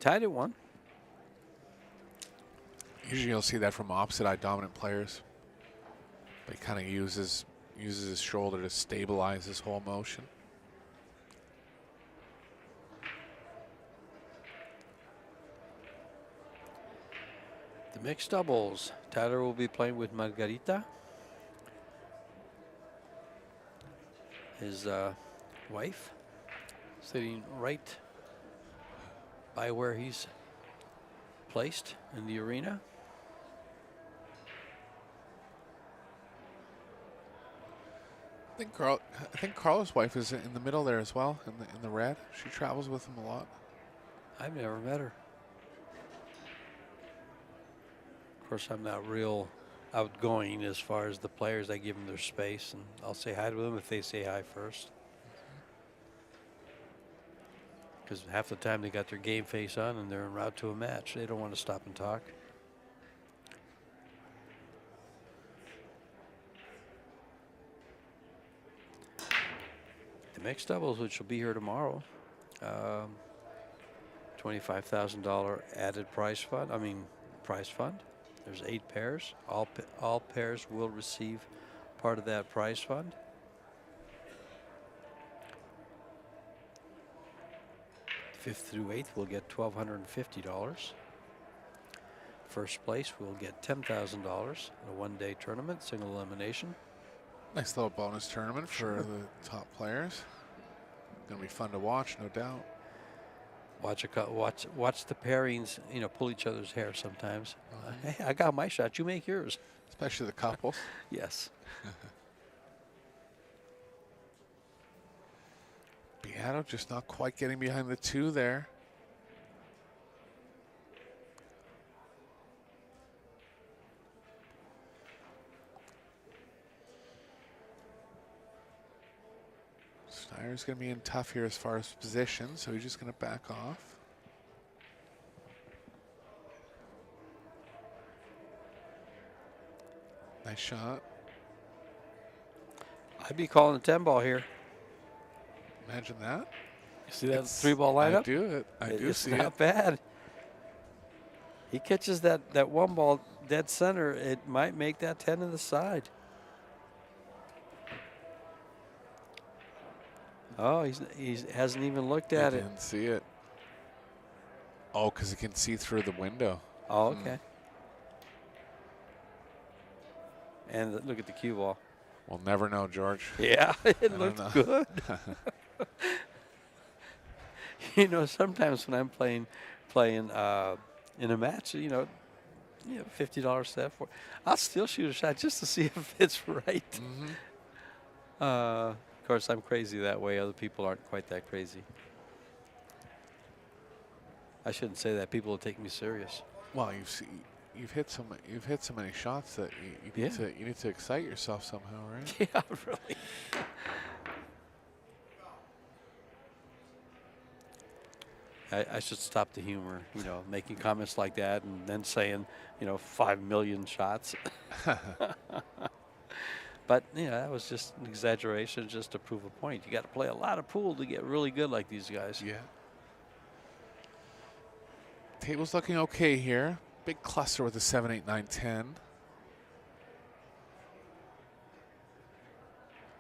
Tied at 1. Usually you'll see that from opposite eye dominant players. But he kind of uses his shoulder to stabilize his whole motion. The mixed doubles. Tyler will be playing with Margarita, his wife, sitting right by where he's placed in the arena. I think Carlo's wife is in the middle there as well, in the red. She travels with him a lot. I've never met her. Of course, I'm not real outgoing as far as the players. I give them their space, and I'll say hi to them if they say hi first. Because half the time they got their game face on and they're en route to a match. They don't want to stop and talk. The mixed doubles, which will be here tomorrow, $25,000 added prize fund. There's 8 pairs. All pairs will receive part of that prize fund. Fifth through 8th will get $1,250. First place will get $10,000 in a one-day tournament, single elimination. Nice little bonus tournament for the top players. Going to be fun to watch, no doubt. Watch the pairings, pull each other's hair sometimes. Hey, I got my shot, you make yours. Especially the couples. Yes. Biado just not quite getting behind the 2 there. Styer's going to be in tough here as far as position, so he's just going to back off. Nice shot. I'd be calling a 10 ball here. Imagine that. You see that 3-ball lineup? I do it. I do see it. It's not bad. He catches that 1 ball dead center. It might make that 10 to the side. Oh, he hasn't even looked at I it. didn't see it. Oh, because he can see through the window. Oh, okay. And look at the cue ball. We'll never know, George. Yeah, it looked good. You know, sometimes when I'm playing in a match, you know, $50 set for, I'll still shoot a shot just to see if it's right. Of course, I'm crazy that way. Other people aren't quite that crazy. I shouldn't say that. People will take me serious. Well, you've hit so many shots that you need to excite yourself somehow, right? Yeah, really. I should stop the humor, you know, making comments like that and then saying, you know, 5 million shots. But, you know, that was just an exaggeration just to prove a point. You got to play a lot of pool to get really good like these guys. Yeah. Table's looking okay here. Big cluster with a 7, 8, 9, 10.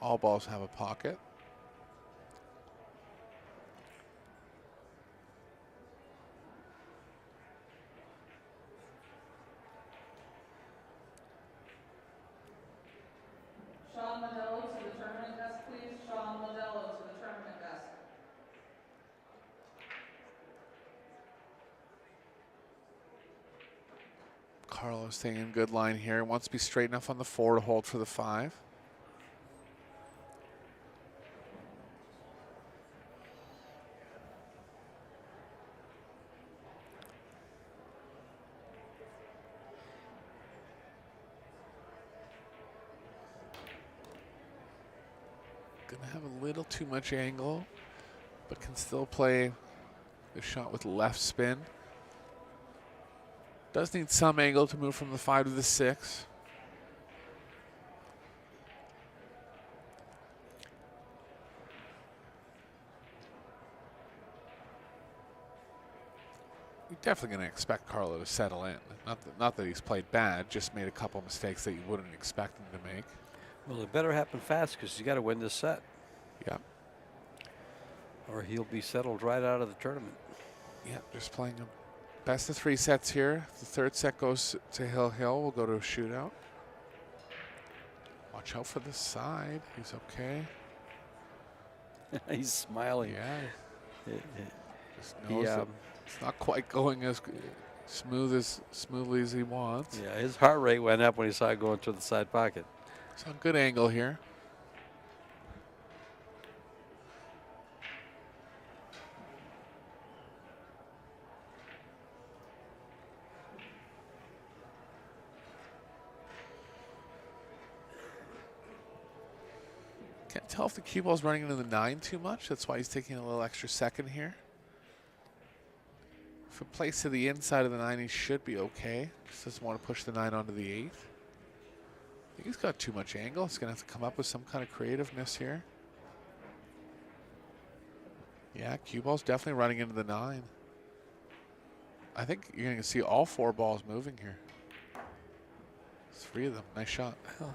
All balls have a pocket. Sean Modello to the tournament desk, please. Sean Modello to the tournament desk. Carlo staying in good line here. Wants to be straight enough on the 4 to hold for the 5. Gonna have a little too much angle, but can still play the shot with left spin. Does need some angle to move from the 5 to the 6. You're definitely going to expect Carlo to settle in. Not that he's played bad, just made a couple mistakes that you wouldn't expect him to make. Well, it better happen fast because you got to win this set. Yeah. Or he'll be settled right out of the tournament. Yeah, just playing a best of 3 sets here. The 3rd set goes to Hill. We'll go to a shootout. Watch out for the side. He's okay. He's smiling. Yeah. Just knows that it's not quite going as smoothly as he wants. Yeah, his heart rate went up when he saw it going to the side pocket. It's on good angle here. Can't tell if the cue ball's running into the 9 too much. That's why he's taking a little extra second here. If it plays to the inside of the 9, he should be okay. Just doesn't want to push the 9 onto the 8. I think he's got too much angle. He's going to have to come up with some kind of creativeness here. Yeah, cue ball's definitely running into the 9. I think you're going to see all 4 balls moving here. 3 of them. Nice shot. Well,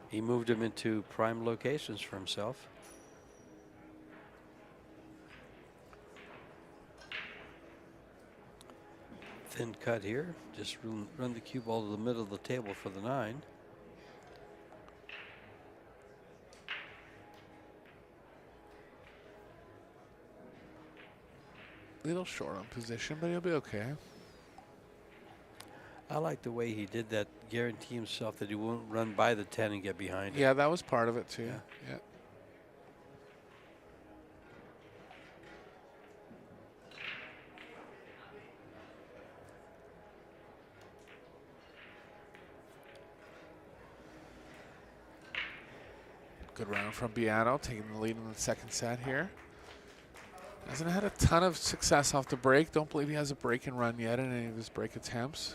he moved him into prime locations for himself. Thin cut here. Just run the cue ball to the middle of the table for the 9. Little short on position, but he'll be okay. I like the way he did that, guarantee himself that he won't run by the 10 and get behind it. Yeah, that was part of it too. Yeah. Good round from Biado, taking the lead in the second set here. Hasn't had a ton of success off the break. Don't believe he has a break and run yet in any of his break attempts.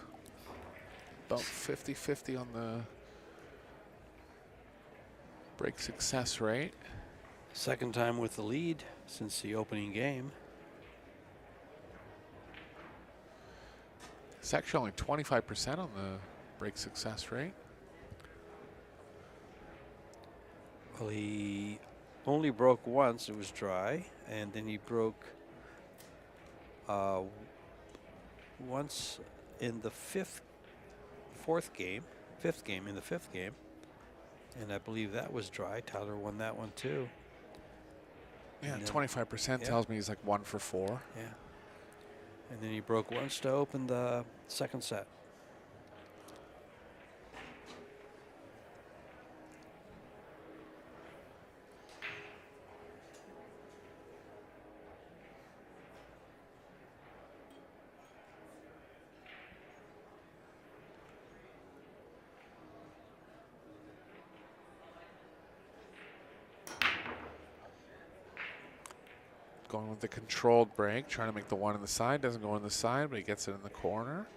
About 50-50 on the break success rate. Second time with the lead since the opening game. It's actually only 25% on the break success rate. Well, he only broke once. It was dry, and then he broke once in the fifth game, and I believe that was dry. Tyler won that one too. Yeah, And 25% yeah. tells me he's like 1 for 4. Yeah. And then he broke once to open the second set. Going with the controlled break, trying to make the one in the side. Doesn't go in the side, but he gets it in the corner.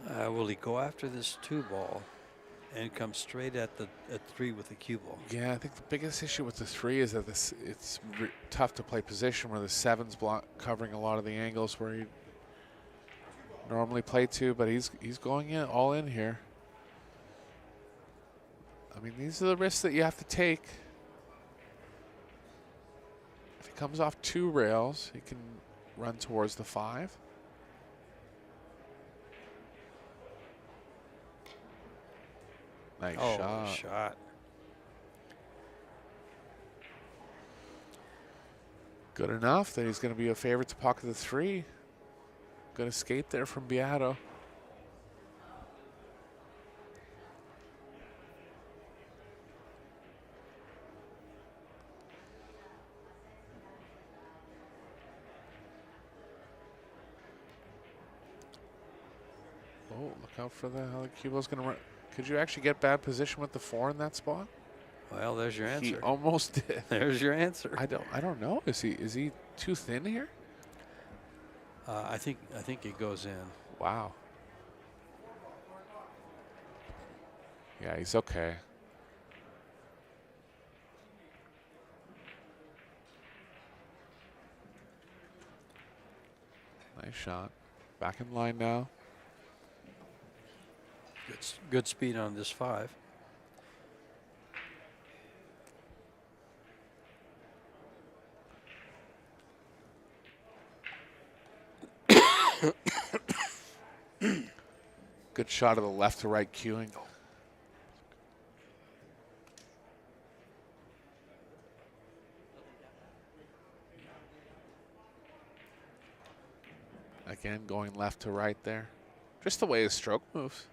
Will he go after this 2-ball and come straight at 3 with the cue ball? Yeah, I think the biggest issue with the 3 is that it's tough to play position where the 7's covering a lot of the angles where you normally play 2, but he's going in all in here. I mean, these are the risks that you have to take. If he comes off 2 rails, he can run towards the 5. Nice shot. Good enough that he's going to be a favorite to pocket the 3. Good escape there from Biado. Oh, look out for how the Cubo's going to run. Could you actually get bad position with the 4 in that spot? Well, there's your answer. He almost did. There's your answer. I don't know. Is he too thin here? I think it goes in. Wow. Yeah, he's okay. Nice shot. Back in line now. Good speed on this 5. Good shot of the left to right cueing. Again, going left to right there. Just the way his stroke moves.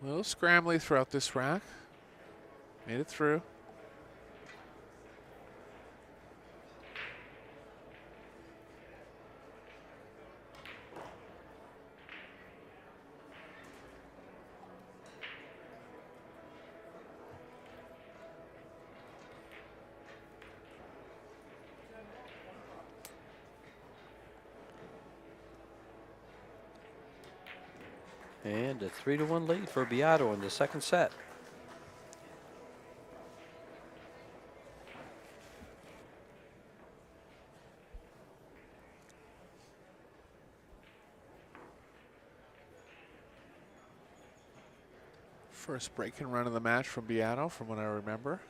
A little scrambly throughout this rack. Made it through. And a 3-1 lead for Biado in the second set. First break and run of the match from Biado, from what I remember.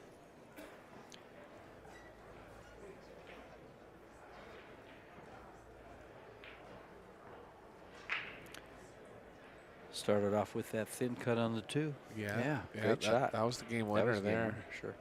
Started off with that thin cut on the 2. Yeah, Great shot. That was the game winner there. Sure.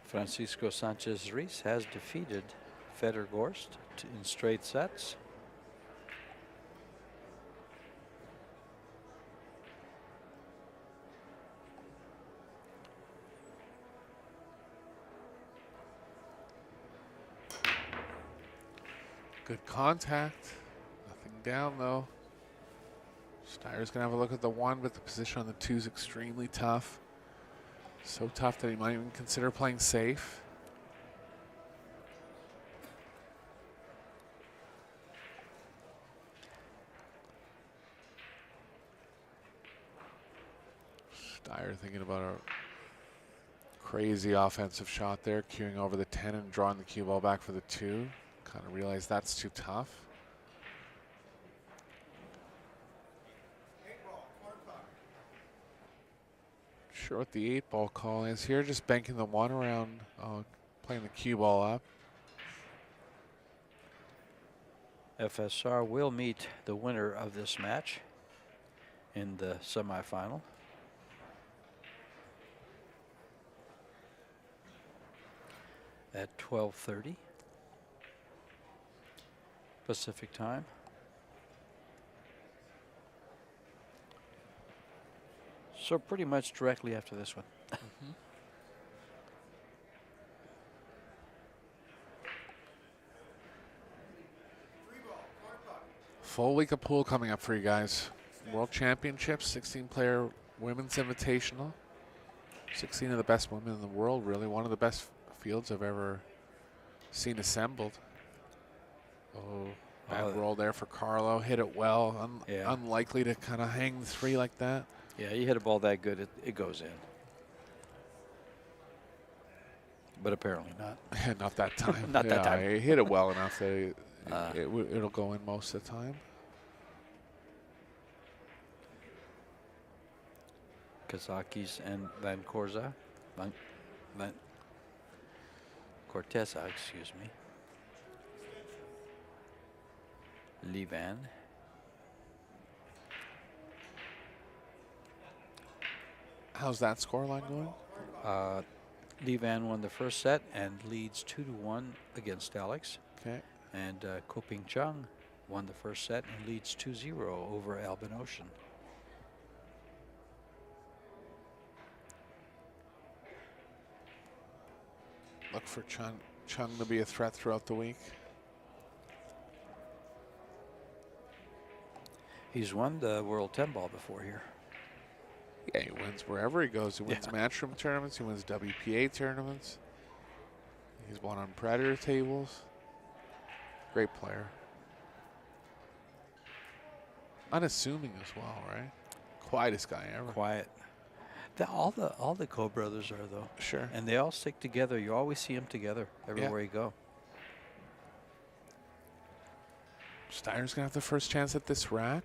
Francisco Sanchez Reis has defeated Feder Gorst in straight sets. Good contact. Nothing down though. Steyer's gonna have a look at the 1, but the position on the 2 is extremely tough. So tough that he might even consider playing safe. Styer thinking about a crazy offensive shot there, queuing over the 10 and drawing the cue ball back for the 2. Kind of realized that's too tough. Sure what the 8-ball call is here, just banking the 1 around, playing the cue ball up. FSR will meet the winner of this match in the semifinal. At 12:30 Pacific time. So pretty much directly after this one. Full week of pool coming up for you guys. World Championships, 16-player Women's Invitational. 16 of the best women in the world, really. One of the best fields I've ever seen assembled. Oh, bad roll there for Carlo. Hit it well. Unlikely to kind of hang the 3 like that. Yeah, you hit a ball that good, it goes in. But apparently not. Not that time. Not that time. He hit it well enough that it'll go in most of the time. Kazakis and Van Corteza, excuse me. Levan. How's that scoreline going? Levan won the first set and leads 2-1 against Alex. Okay. And Koping Chung won the first set and leads 2-0 over Albin Ocean. Look for Chung to be a threat throughout the week. He's won the World 10 Ball before here. Yeah, he wins wherever he goes. He wins Matchroom tournaments. He wins WPA tournaments. He's won on Predator tables. Great player. Unassuming as well, right? Quietest guy ever. Quiet. All the co-brothers are though. Sure. And they all stick together. You always see them together everywhere you go. Steyer's gonna have the first chance at this rack.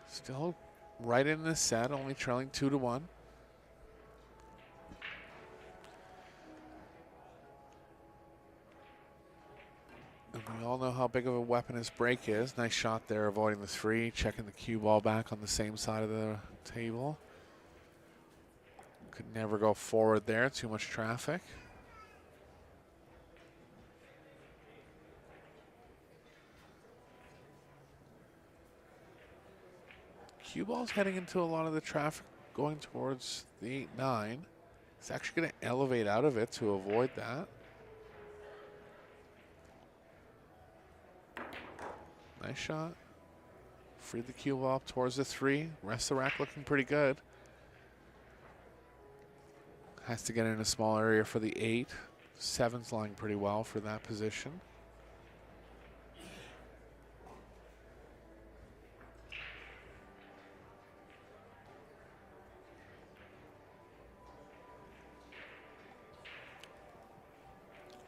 Still right in this set, only trailing 2-1. And we all know how big of a weapon his break is. Nice shot there, avoiding the 3, checking the cue ball back on the same side of the table. Could never go forward there, too much traffic. Cue ball's heading into a lot of the traffic going towards the 8-9. He's actually going to elevate out of it to avoid that. Nice shot. Freed the cue ball up towards the 3. Rest of the rack looking pretty good. Has to get in a small area for the 8. 7's lying pretty well for that position.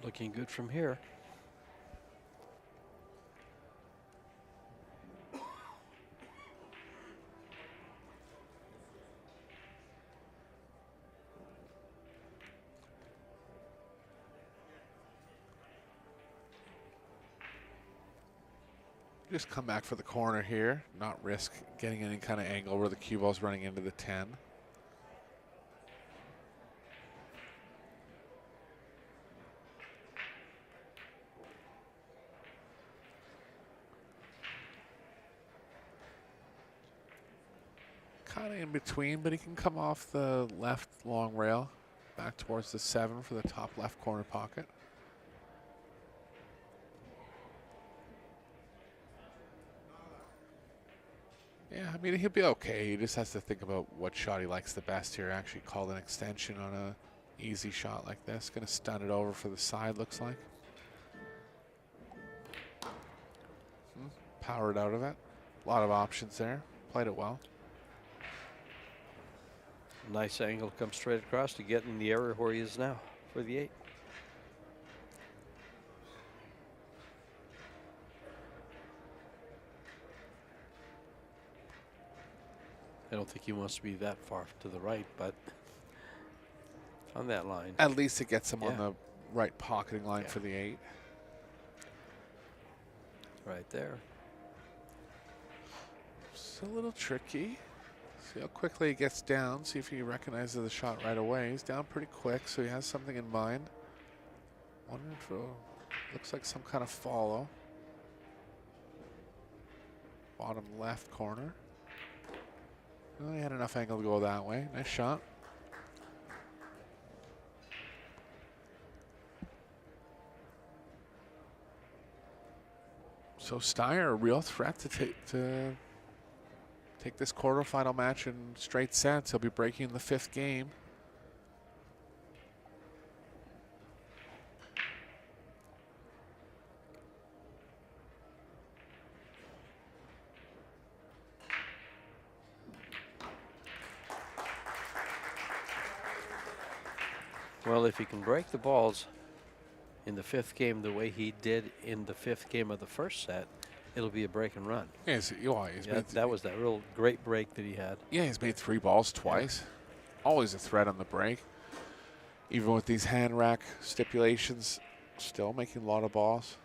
Looking good from here. Just come back for the corner here, not risk getting any kind of angle where the cue ball's running into the 10. Kind of in between, but he can come off the left long rail back towards the 7 for the top left corner pocket. Yeah, I mean, he'll be okay. He just has to think about what shot he likes the best here. Actually called an extension on a easy shot like this. Going to stun it over for the side, looks like. Powered out of it. A lot of options there. Played it well. Nice angle, comes straight across to get in the area where he is now for the 8. I don't think he wants to be that far to the right, but on that line. At least it gets him on Yeah. the right pocketing line Yeah. for the 8. Right there. It's a little tricky. See how quickly he gets down. See if he recognizes the shot right away. He's down pretty quick, so he has something in mind. Wonder if it looks like some kind of follow. Bottom left corner. Well, he had enough angle to go that way. Nice shot. So Styer, a real threat to take this quarterfinal match in straight sets. He'll be breaking the 5th game. Well, if he can break the balls in the 5th game the way he did in the 5th game of the first set, it'll be a break and run. Yeah, he's Yeah, made that was that real great break that he had. yeah, he's made 3 balls twice. Always a threat on the break. Even with these hand rack stipulations, still making a lot of balls.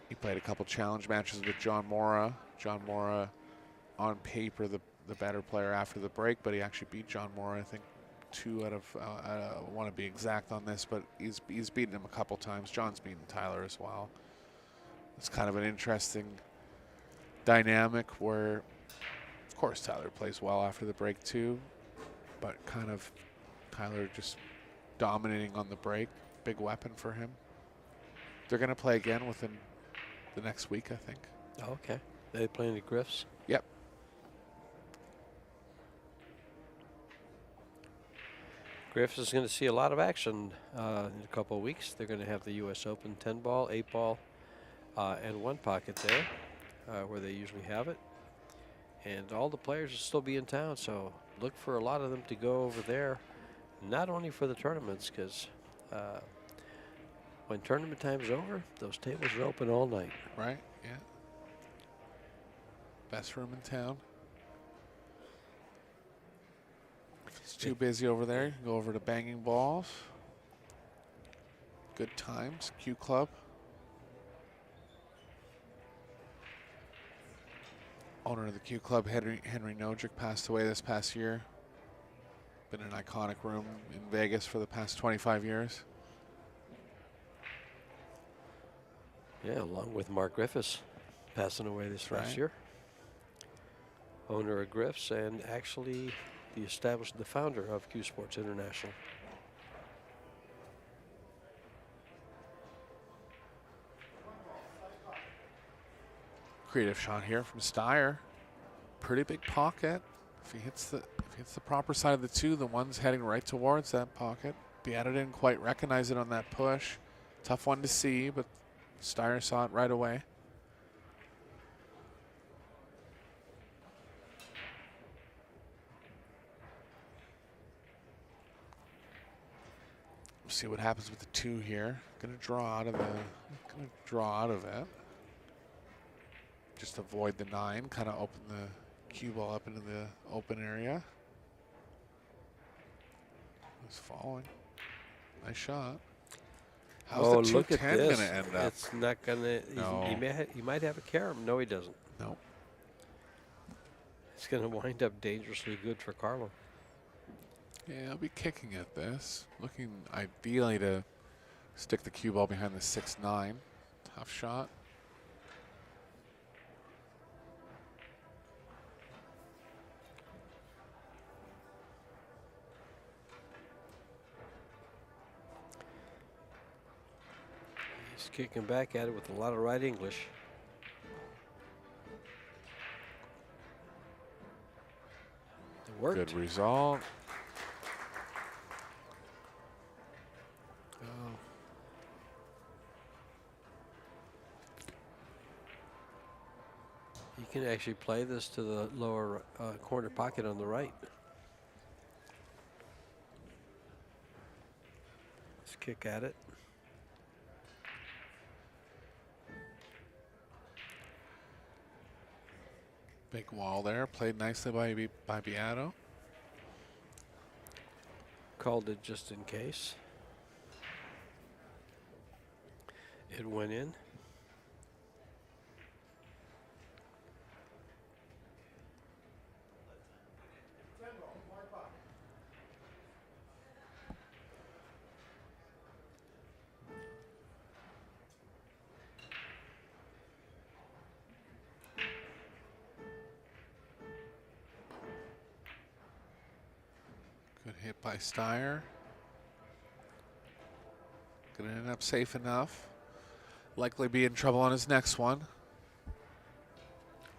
He played a couple challenge matches with John Mora. John Mora, on paper, the better player after the break, but he actually beat John Mora, I think, 2 out of, I want to be exact on this, but he's beaten him a couple times. John's beaten Tyler as well. It's kind of an interesting dynamic where, of course, Tyler plays well after the break too, but kind of Tyler just dominating on the break. Big weapon for him. They're going to play again within the next week, I think. Oh, okay. They playing the Griffs? Yep. Griffs is going to see a lot of action in a couple of weeks. They're going to have the U.S. Open 10 ball, 8 ball, and 1 pocket there where they usually have it. And all the players will still be in town, so look for a lot of them to go over there, not only for the tournaments, because when tournament time is over, those tables are open all night. Right, yeah. Best room in town. If it's too busy over there, you can go over to Banging Balls. Good times, Q Club. Owner of the Q Club, Henry Nodrick, passed away this past year. Been an iconic room in Vegas for the past 25 years. Yeah, along with Mark Griffiths passing away this last Right. year. Owner of Griff's and actually the founder of Q Sports International. Creative shot here from Styer. Pretty big pocket. If he hits the proper side of the 2, the one's heading right towards that pocket. Biado didn't quite recognize it on that push. Tough one to see, but Styer saw it right away. See what happens with the 2 here. Gonna draw out of it. Just avoid the 9, kind of open the Cue ball up into the open area. He's following. Nice shot. How's Oh, the look at 210 this. going to end up? It's not going to. No. He might have a carom. No, he doesn't. No. It's going to wind up dangerously good for Carlo. Yeah, I'll be kicking at this. Looking ideally to stick the cue ball behind the 6-9. Tough shot. He's kicking back at it with a lot of right English. It worked. Good result. Oh. You can actually play this to the lower corner pocket on the right. Let's kick at it. Big wall there. Played nicely by Biado. Called it just in case. It went in. Good hit by Styer. Gonna end up safe enough. Likely be in trouble on his next one.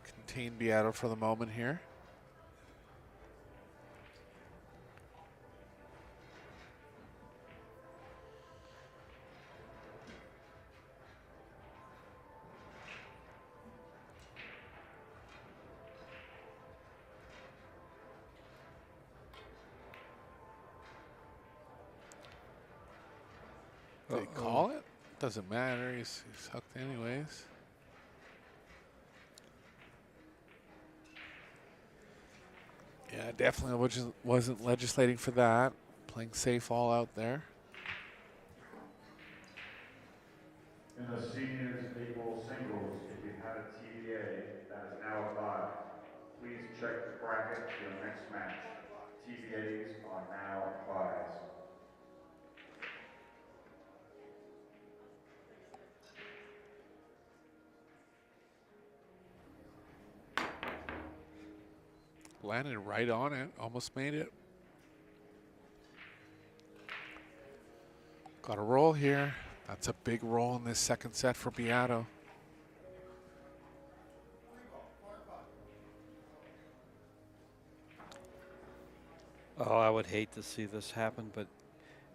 Contain Biado for the moment here. Did he call it? Doesn't matter. He's hooked anyways. Yeah, definitely wasn't legislating for that. Playing safe all out there. In the seniors equal singles, if you've had a TBA, that is now advised. Please check the bracket for your next match. TBAs are now advised. Landed right on it. Almost made it. Got a roll here. That's a big roll in this second set for Biado. Oh, I would hate to see this happen, but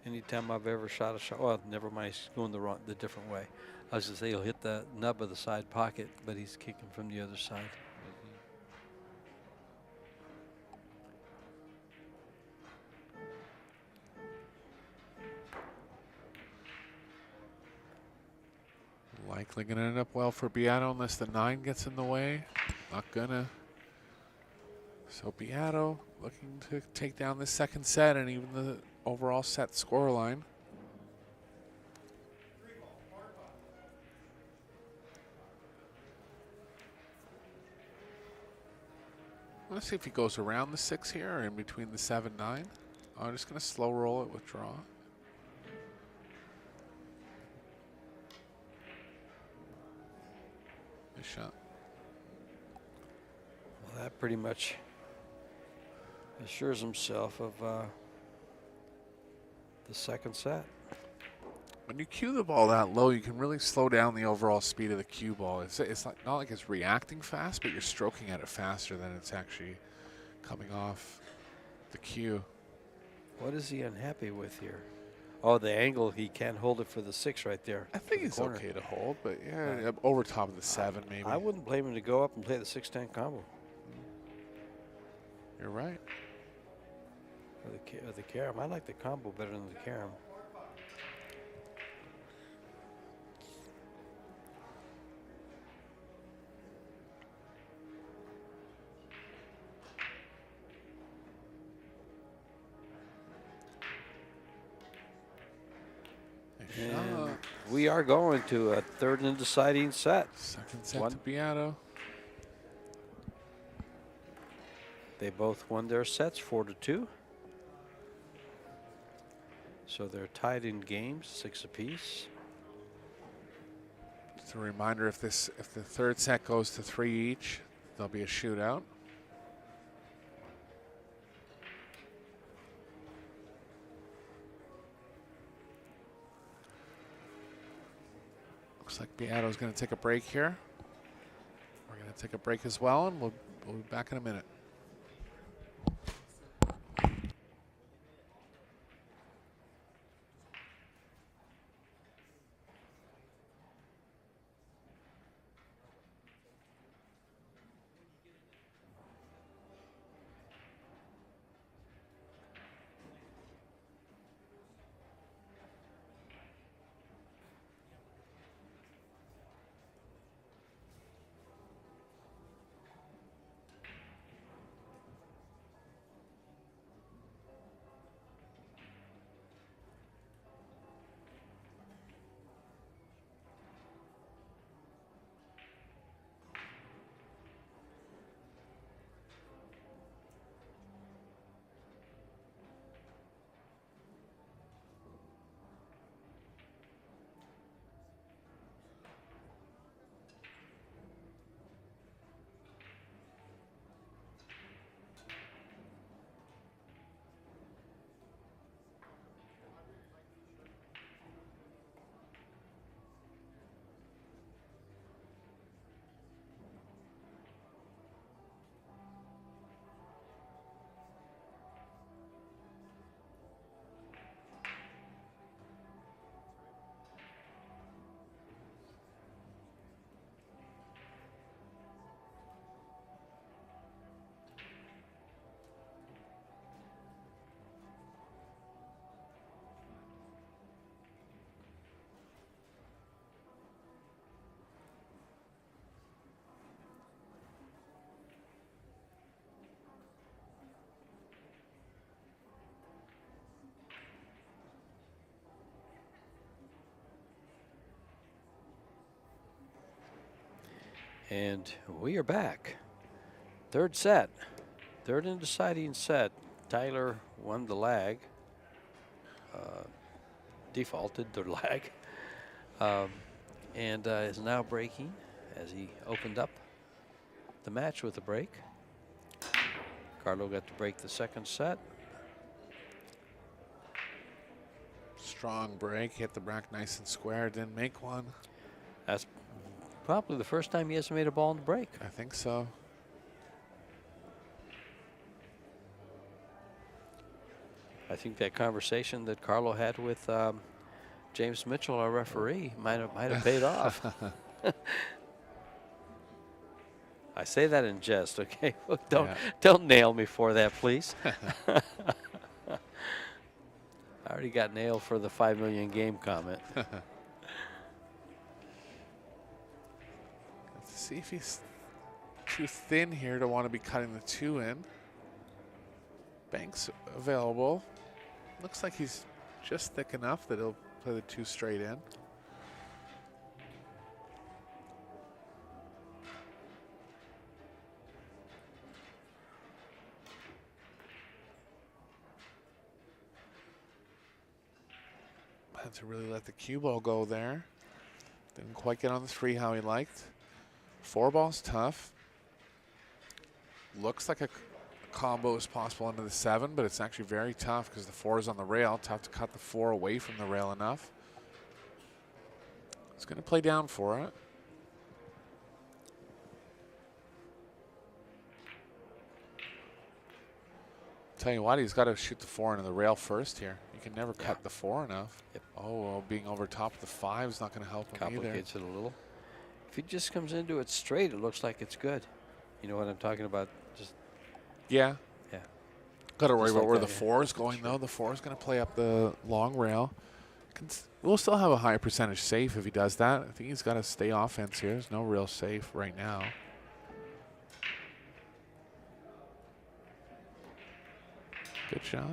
anytime I've ever shot a shot, well, never mind, he's going the different way. I was gonna say he'll hit the nub of the side pocket, but he's kicking from the other side. Likely gonna end up well for Biado unless the 9 gets in the way. Not gonna. So Biado looking to take down this second set and even the overall set scoreline. Let's see if he goes around the 6 here or in between the 7-9. I'm just gonna slow roll it, withdraw. Nice shot. Well, that pretty much assures himself of the second set. When you cue the ball that low, you can really slow down the overall speed of the cue ball. It's not like it's reacting fast, but you're stroking at it faster than it's actually coming off the cue. What is he unhappy with here? Oh, the angle. He can't hold it for the 6 right there. I think it's okay to hold, but yeah, over top of the 7 maybe. I wouldn't blame him to go up and play the 6-10 combo. You're right. Or the carom. I like the combo better than the carom. And we are going to a third and deciding set. Second set One. to Biado. They both won their sets 4-2. So they're tied in games, 6 apiece. Just a reminder, if the third set goes to 3 each, there'll be a shootout. Looks like Biado's going to take a break here. We're going to take a break as well, and we'll be back in a minute. And we are back. Third set. Third and deciding set. Tyler won the lag. Defaulted the lag. And is now breaking as he opened up the match with a break. Carlo got to break the second set. Strong break, hit the rack nice and square, didn't make one. That's probably the first time he hasn't made a ball in the break. I think so. I think that conversation that Carlo had with James Mitchell, our referee, might have paid off. I say that in jest, okay? Don't nail me for that, please. I already got nailed for the 5 million game comment. Let's see if he's too thin here to want to be cutting the 2 in. Banks available. Looks like he's just thick enough that he'll play the 2 straight in. Had to really let the cue ball go there. Didn't quite get on the 3 how he liked. 4 ball's tough. Looks like a combo is possible into the 7, but it's actually very tough because the 4 is on the rail. Tough to cut the 4 away from the rail enough. He's going to play down for it. Tell you what, he's got to shoot the 4 into the rail first here. You can never cut the 4 enough. Yep. Oh, well, being over top of the 5 is not going to help him either. Complicates it a little. If he just comes into it straight, it looks like it's good. You know what I'm talking about? Just yeah. Yeah. Got to worry Just about like where that, the yeah. 4 is going, though. The 4 is going to play up the long rail. We'll still have a high percentage safe if he does that. I think he's got to stay offense here. There's no real safe right now. Good shot.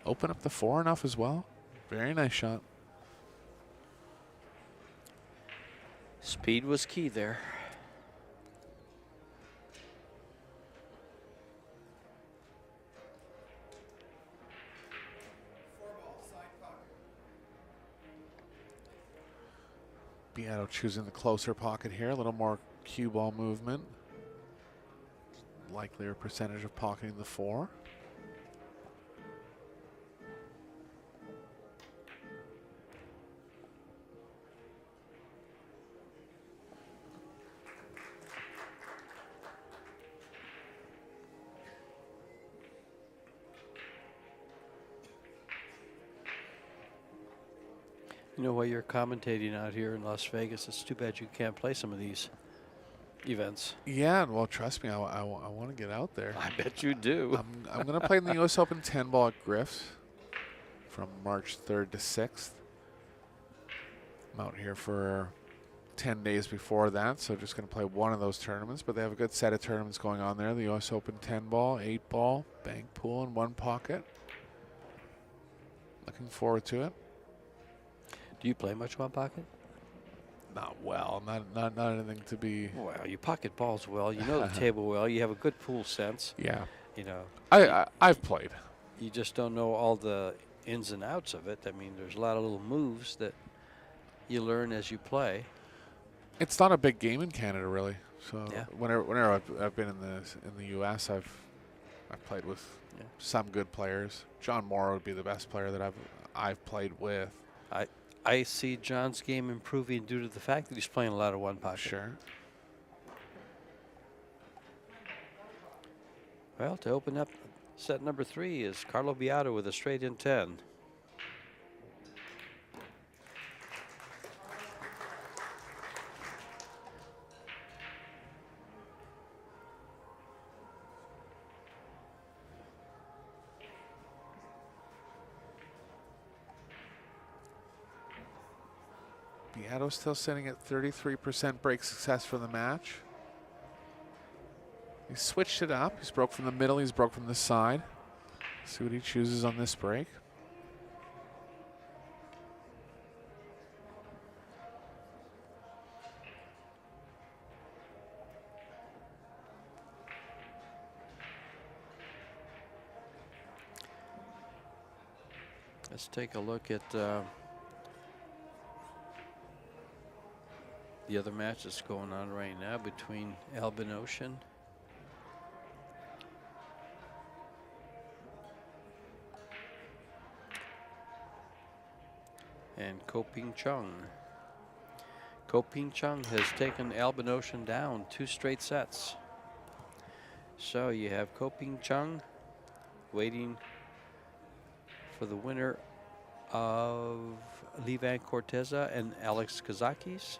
Open up the 4 enough as well. Very nice shot. Speed was key there. Biado choosing the closer pocket here, a little more cue ball movement. Likelier percentage of pocketing the 4. You know, while you're commentating out here in Las Vegas, it's too bad you can't play some of these events. Yeah, well, trust me, I want to get out there. I bet you do. I'm going to play in the U.S. Open 10 ball at Griff's from March 3rd to 6th. I'm out here for 10 days before that, so just going to play one of those tournaments. But they have a good set of tournaments going on there. The U.S. Open 10 ball, 8 ball, bank pool in one pocket. Looking forward to it. Do you play much one pocket? Not well, not anything to be. Well, you pocket balls well. You know the table well. You have a good pool sense. Yeah, You know, I've played. you just don't know all the ins and outs of it. I mean, there's a lot of little moves that you learn as you play. It's not a big game in Canada, really. So Yeah. whenever I've been in the U.S., I've played with Yeah. some good players. John Moore would be the best player that I've played with. I see John's game improving due to the fact that he's playing a lot of one pocket. Sure. Well, to open up set number 3 is Carlo Biado with a straight in 10. Biado still sitting at 33% break success for the match. He switched it up. He's broke from the middle. He's broke from the side. See what he chooses on this break. Let's take a look at the other match that's going on right now between Albin Ocean and Ko Ping Chung. Ko Ping Chung has taken Albin Ocean down 2 straight sets. So you have Ko Ping Chung waiting for the winner of Livan Corteza and Alex Kazakis,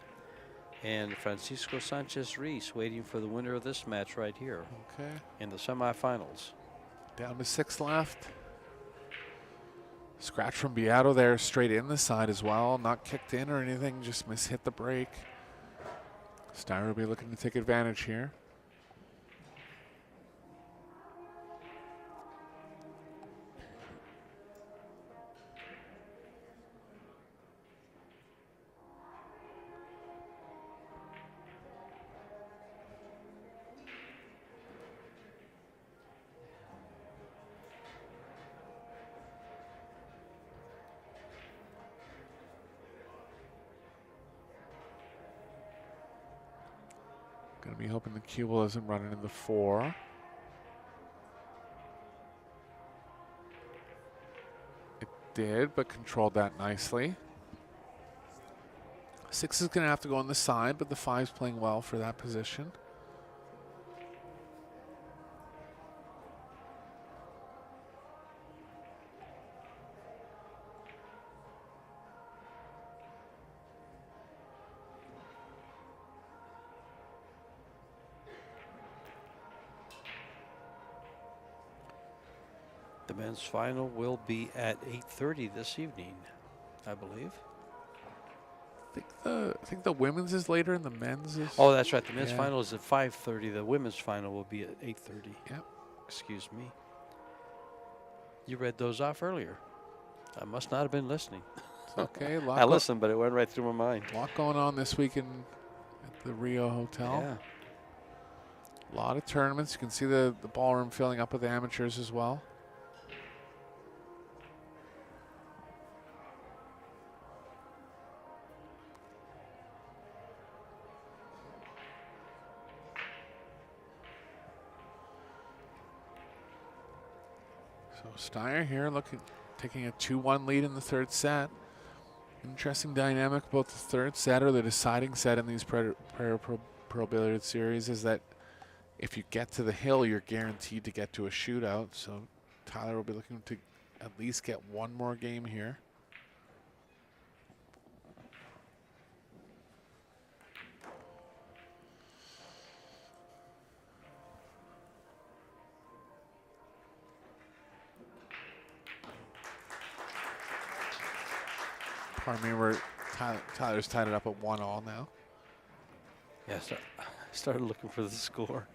and Francisco Sanchez Reese waiting for the winner of this match right here Okay. in the semifinals. Down to 6 left. Scratch from Biado there, straight in the side as well. Not kicked in or anything, just hit the break. Styer will be looking to take advantage here. Gonna be hoping the cue ball isn't running in the 4. It did, but controlled that nicely. 6 is gonna have to go on the side, but the 5's playing well for that position. The men's final will be at 8:30 this evening, I believe. I think the women's is later and the men's is. Oh, that's right. The men's Yeah. final is at 5:30. The women's final will be at 8:30. Yep. Excuse me. You read those off earlier. I must not have been listening. It's okay. I listened, but it went right through my mind. Lot going on this week in at the Rio Hotel. Yeah. A lot of tournaments. You can see the ballroom filling up with amateurs as well. So Styer here taking a 2-1 lead in the third set. Interesting dynamic about the third set, or the deciding set in these Predator Pro Billiard series, is that if you get to the hill, you're guaranteed to get to a shootout. So Tyler will be looking to at least get one more game here. Pardon me, Tyler's tied it up at 1-1 now. Yeah, so I started looking for the score.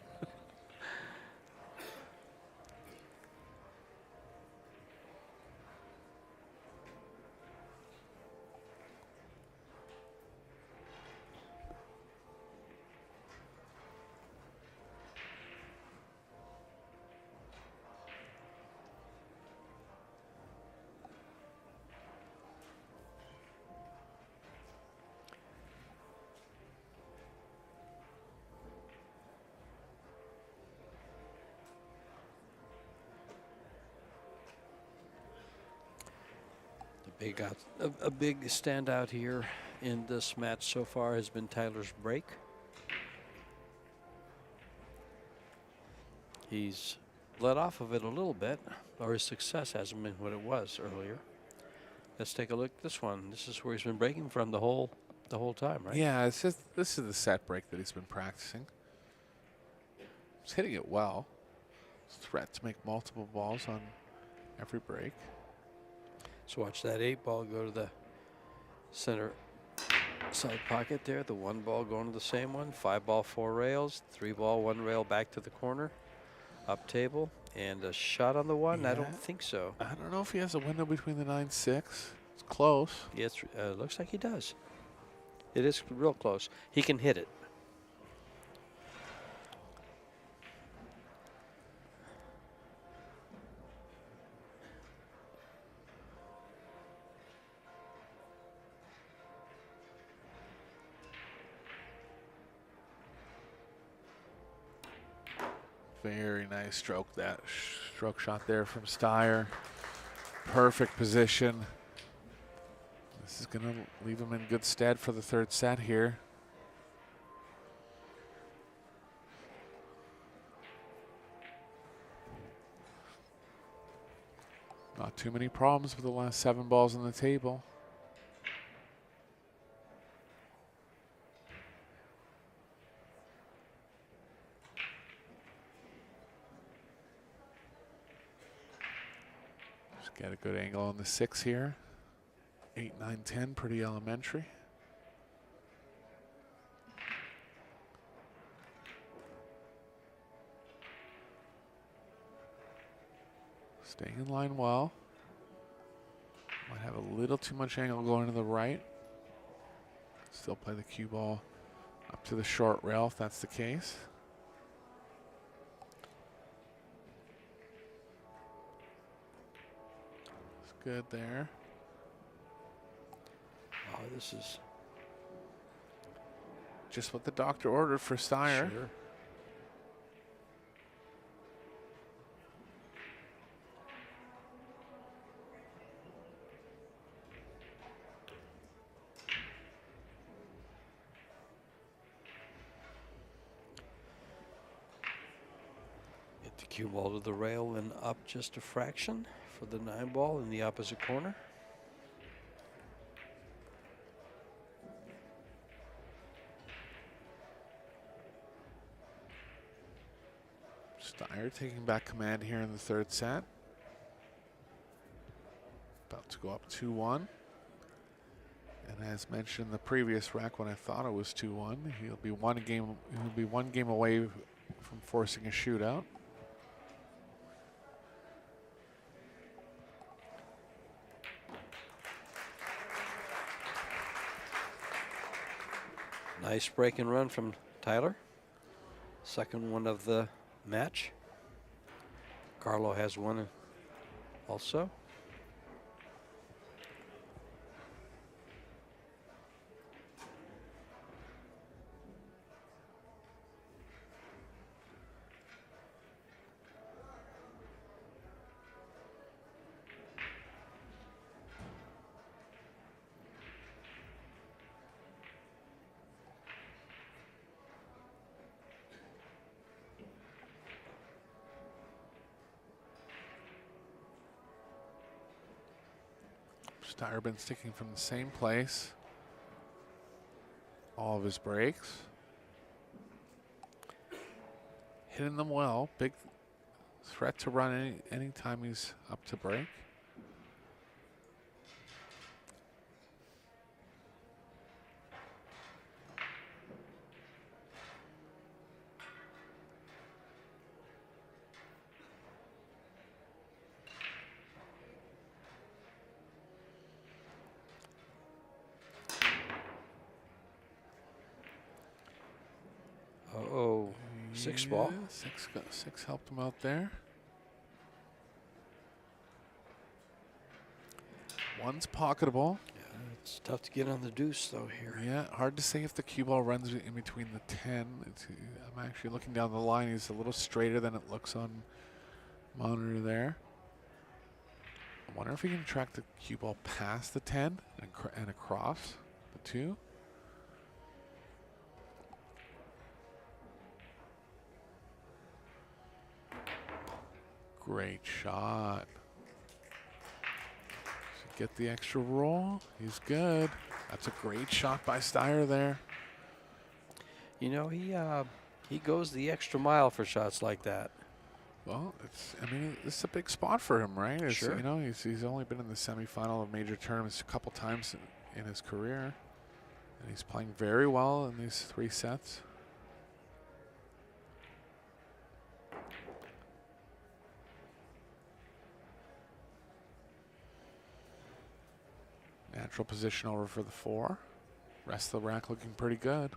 A big standout here in this match so far has been Tyler's break. He's let off of it a little bit, or his success hasn't been what it was earlier. Let's take a look at this one. This is where he's been breaking from the whole time, right? Yeah, it's just this is the set break that he's been practicing. He's hitting it well. Threat to make multiple balls on every break. So watch that 8-ball go to the center side pocket there. The 1-ball going to the same one. 5-ball, 4 rails. 3-ball, 1 rail back to the corner. Up table. And a shot on the 1? Yeah. I don't think so. I don't know if he has a window between the 9-6. It's close. Yeah, it looks like he does. It is real close. He can hit it. Very nice stroke. That stroke shot there from Styer. Perfect position. This is going to leave him in good stead for the third set here. Not too many problems with the last 7 balls on the table. Got a good angle on the 6 here. 8, 9, 10, pretty elementary. Staying in line well. Might have a little too much angle going to the right. Still play the cue ball up to the short rail if that's the case. Good there. Oh, this is just what the doctor ordered for Styer. Sure. Get the cue ball to the rail and up just a fraction for the 9-ball in the opposite corner. Styer taking back command here in the third set. About to go up 2-1. And as mentioned in the previous rack when I thought it was 2-1, he'll be one game away from forcing a shootout. Nice break and run from Tyler. Second one of the match. Carlo has one also. Styer been sticking from the same place. All of his breaks. Hitting them well. Big threat to run anytime he's up to break. Uh-oh. Six ball. Six helped him out there. One's pocketable. Yeah, it's tough to get on the deuce, though, here. Yeah, hard to say if the cue ball runs in between the 10. I'm actually looking down the line. He's a little straighter than it looks on monitor there. I wonder if he can track the cue ball past the 10 and across the 2. Great shot. Get the extra roll. He's good. That's a great shot by Styer there. You know, he goes the extra mile for shots like that. Well, I mean, this is a big spot for him, right? Sure. You know, he's only been in the semifinal of major tournaments a couple times in his career. And he's playing very well in these 3 sets. Natural position over for the 4. Rest of the rack looking pretty good.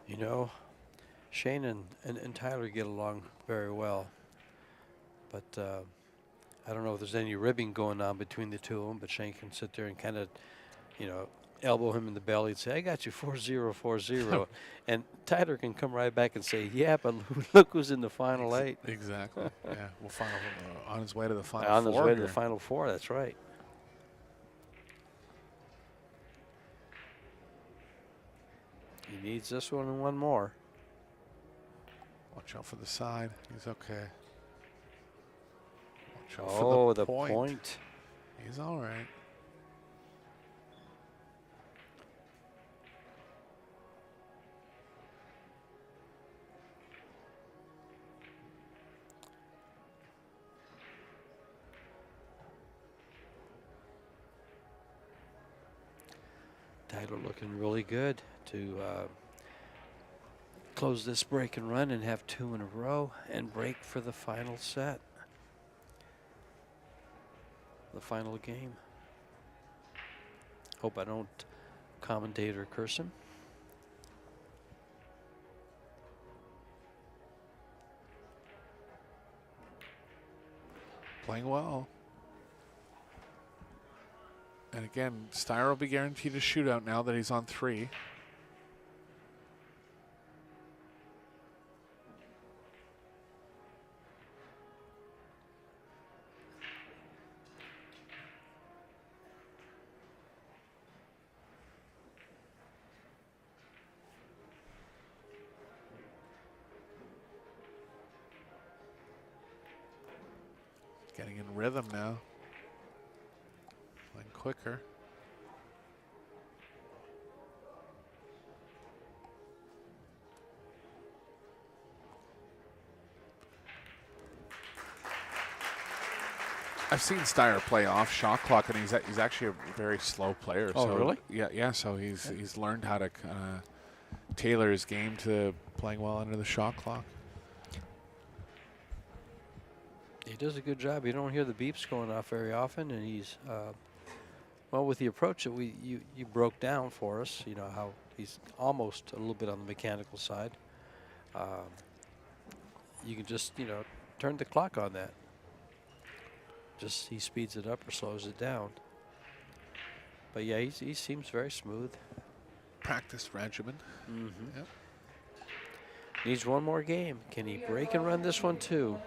You know, Shane and Tyler get along very well. But I don't know if there's any ribbing going on between the two of them, but Shane can sit there and kind of, you know, elbow him in the belly and say, I got you 4-0, 4-0. And Tyler can come right back and say, yeah, but look who's in the final 8. Exactly. Yeah, we'll final on his way to the final on 4. his way to the final 4, that's right. He needs this one and one more. Watch out for the side. He's okay. Watch out Oh, for the point. He's all right. Tyler looking really good to close this break and run and have 2 in a row and break for the final set. The final game. Hope I don't commentate or curse him. Playing well. And again, Styer will be guaranteed a shootout now that he's on 3. Getting in rhythm now. Playing quicker. I've seen Styer play off shot clock, and he's actually a very slow player. Oh, so really? Yeah. So he's learned how to tailor his game to playing well under the shot clock. He does a good job. You don't hear the beeps going off very often, and he's Well, with the approach that you broke down for us, you know how he's almost a little bit on the mechanical side. You can just, you know, turn the clock on that. Just he speeds it up or slows it down. But yeah, he seems very smooth. Practice regimen. Mm-hmm. Yep. Needs one more game. Can he break and run this one too?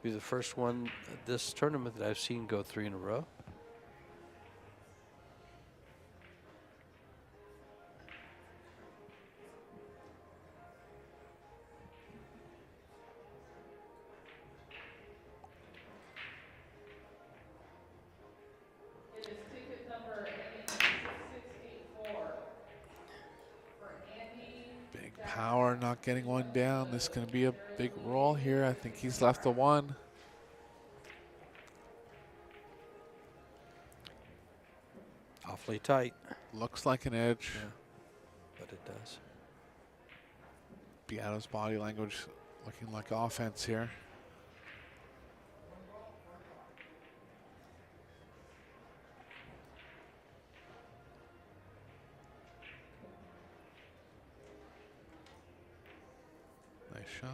Be the first one at this tournament that I've seen go 3 in a row. It is ticket number ending in 6684 for Andy. Big power, not getting one down. This is going to be a big roll here. I think he's left the one. Awfully tight. Looks like an edge. Yeah, but it does. Biado's body language looking like offense here. Nice shot.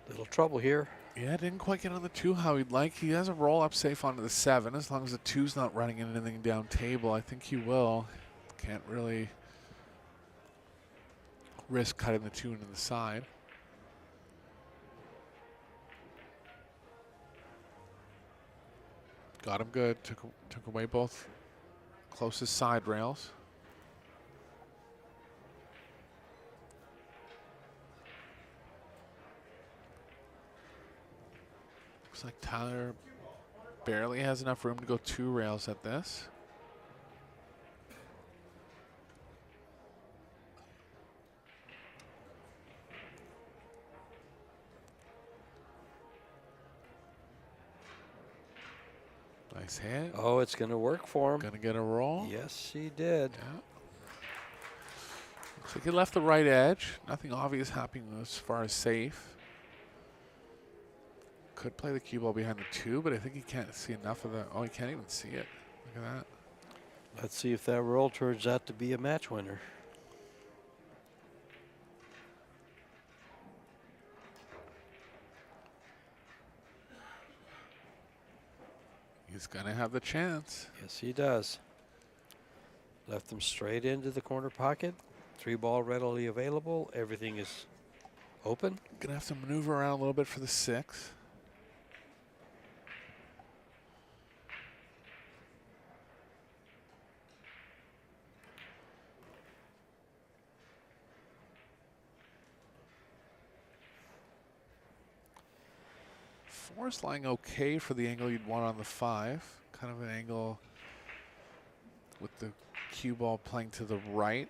Little trouble here. Yeah, didn't quite get on the 2 how he'd like. He has a roll up safe onto the 7. As long as the 2's not running anything down table, I think he will. Can't really risk cutting the 2 into the side. Got him good. Took away both closest side rails. Looks like Tyler barely has enough room to go 2 rails at this. Nice hit. Oh, it's going to work for him. Gonna get a roll. Yes, he did. Yeah. Looks like he left the right edge. Nothing obvious happening as far as safe. Could play the cue ball behind the 2, but I think he can't see enough of that. Oh, he can't even see it. Look at that. Let's see if that roll turns out to be a match winner. He's gonna have the chance. Yes, he does. Left them straight into the corner pocket. 3 ball readily available. Everything is open. Gonna have to maneuver around a little bit for the 6. Four's lying okay for the angle you'd want on the 5. Kind of an angle with the cue ball playing to the right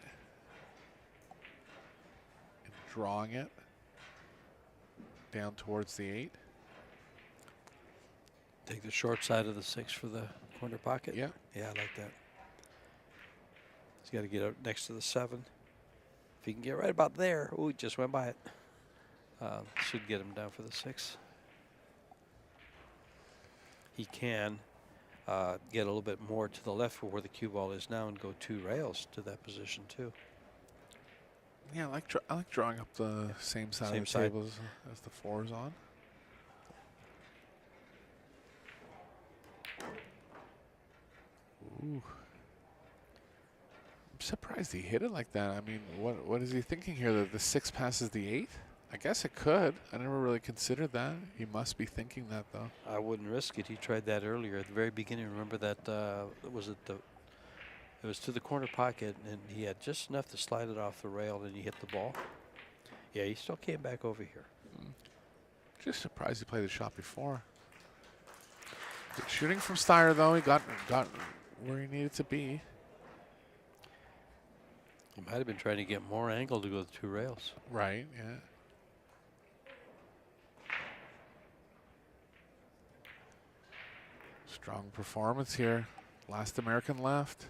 and drawing it down towards the 8. Take the short side of the 6 for the corner pocket. Yeah. Yeah, I like that. He's got to get up next to the 7. If he can get right about there. Ooh, just went by it. Should get him down for the 6. He can get a little bit more to the left for where the cue ball is now and go 2 rails to that position too. Yeah, I like drawing up the same side Same of the side. table as the 4's on. Ooh. I'm surprised he hit it like that. I mean, what is he thinking here? That the 6 passes the 8? I guess it could. I never really considered that. He must be thinking that, though. I wouldn't risk it. He tried that earlier at the very beginning. Remember that it was to the corner pocket, and he had just enough to slide it off the rail, and he hit the ball. Yeah, he still came back over here. Just surprised he played the shot before. Good shooting from Styer, though. He got where he needed to be. He might have been trying to get more angle to go to 2 rails. Right, yeah. Strong performance here. Last American left.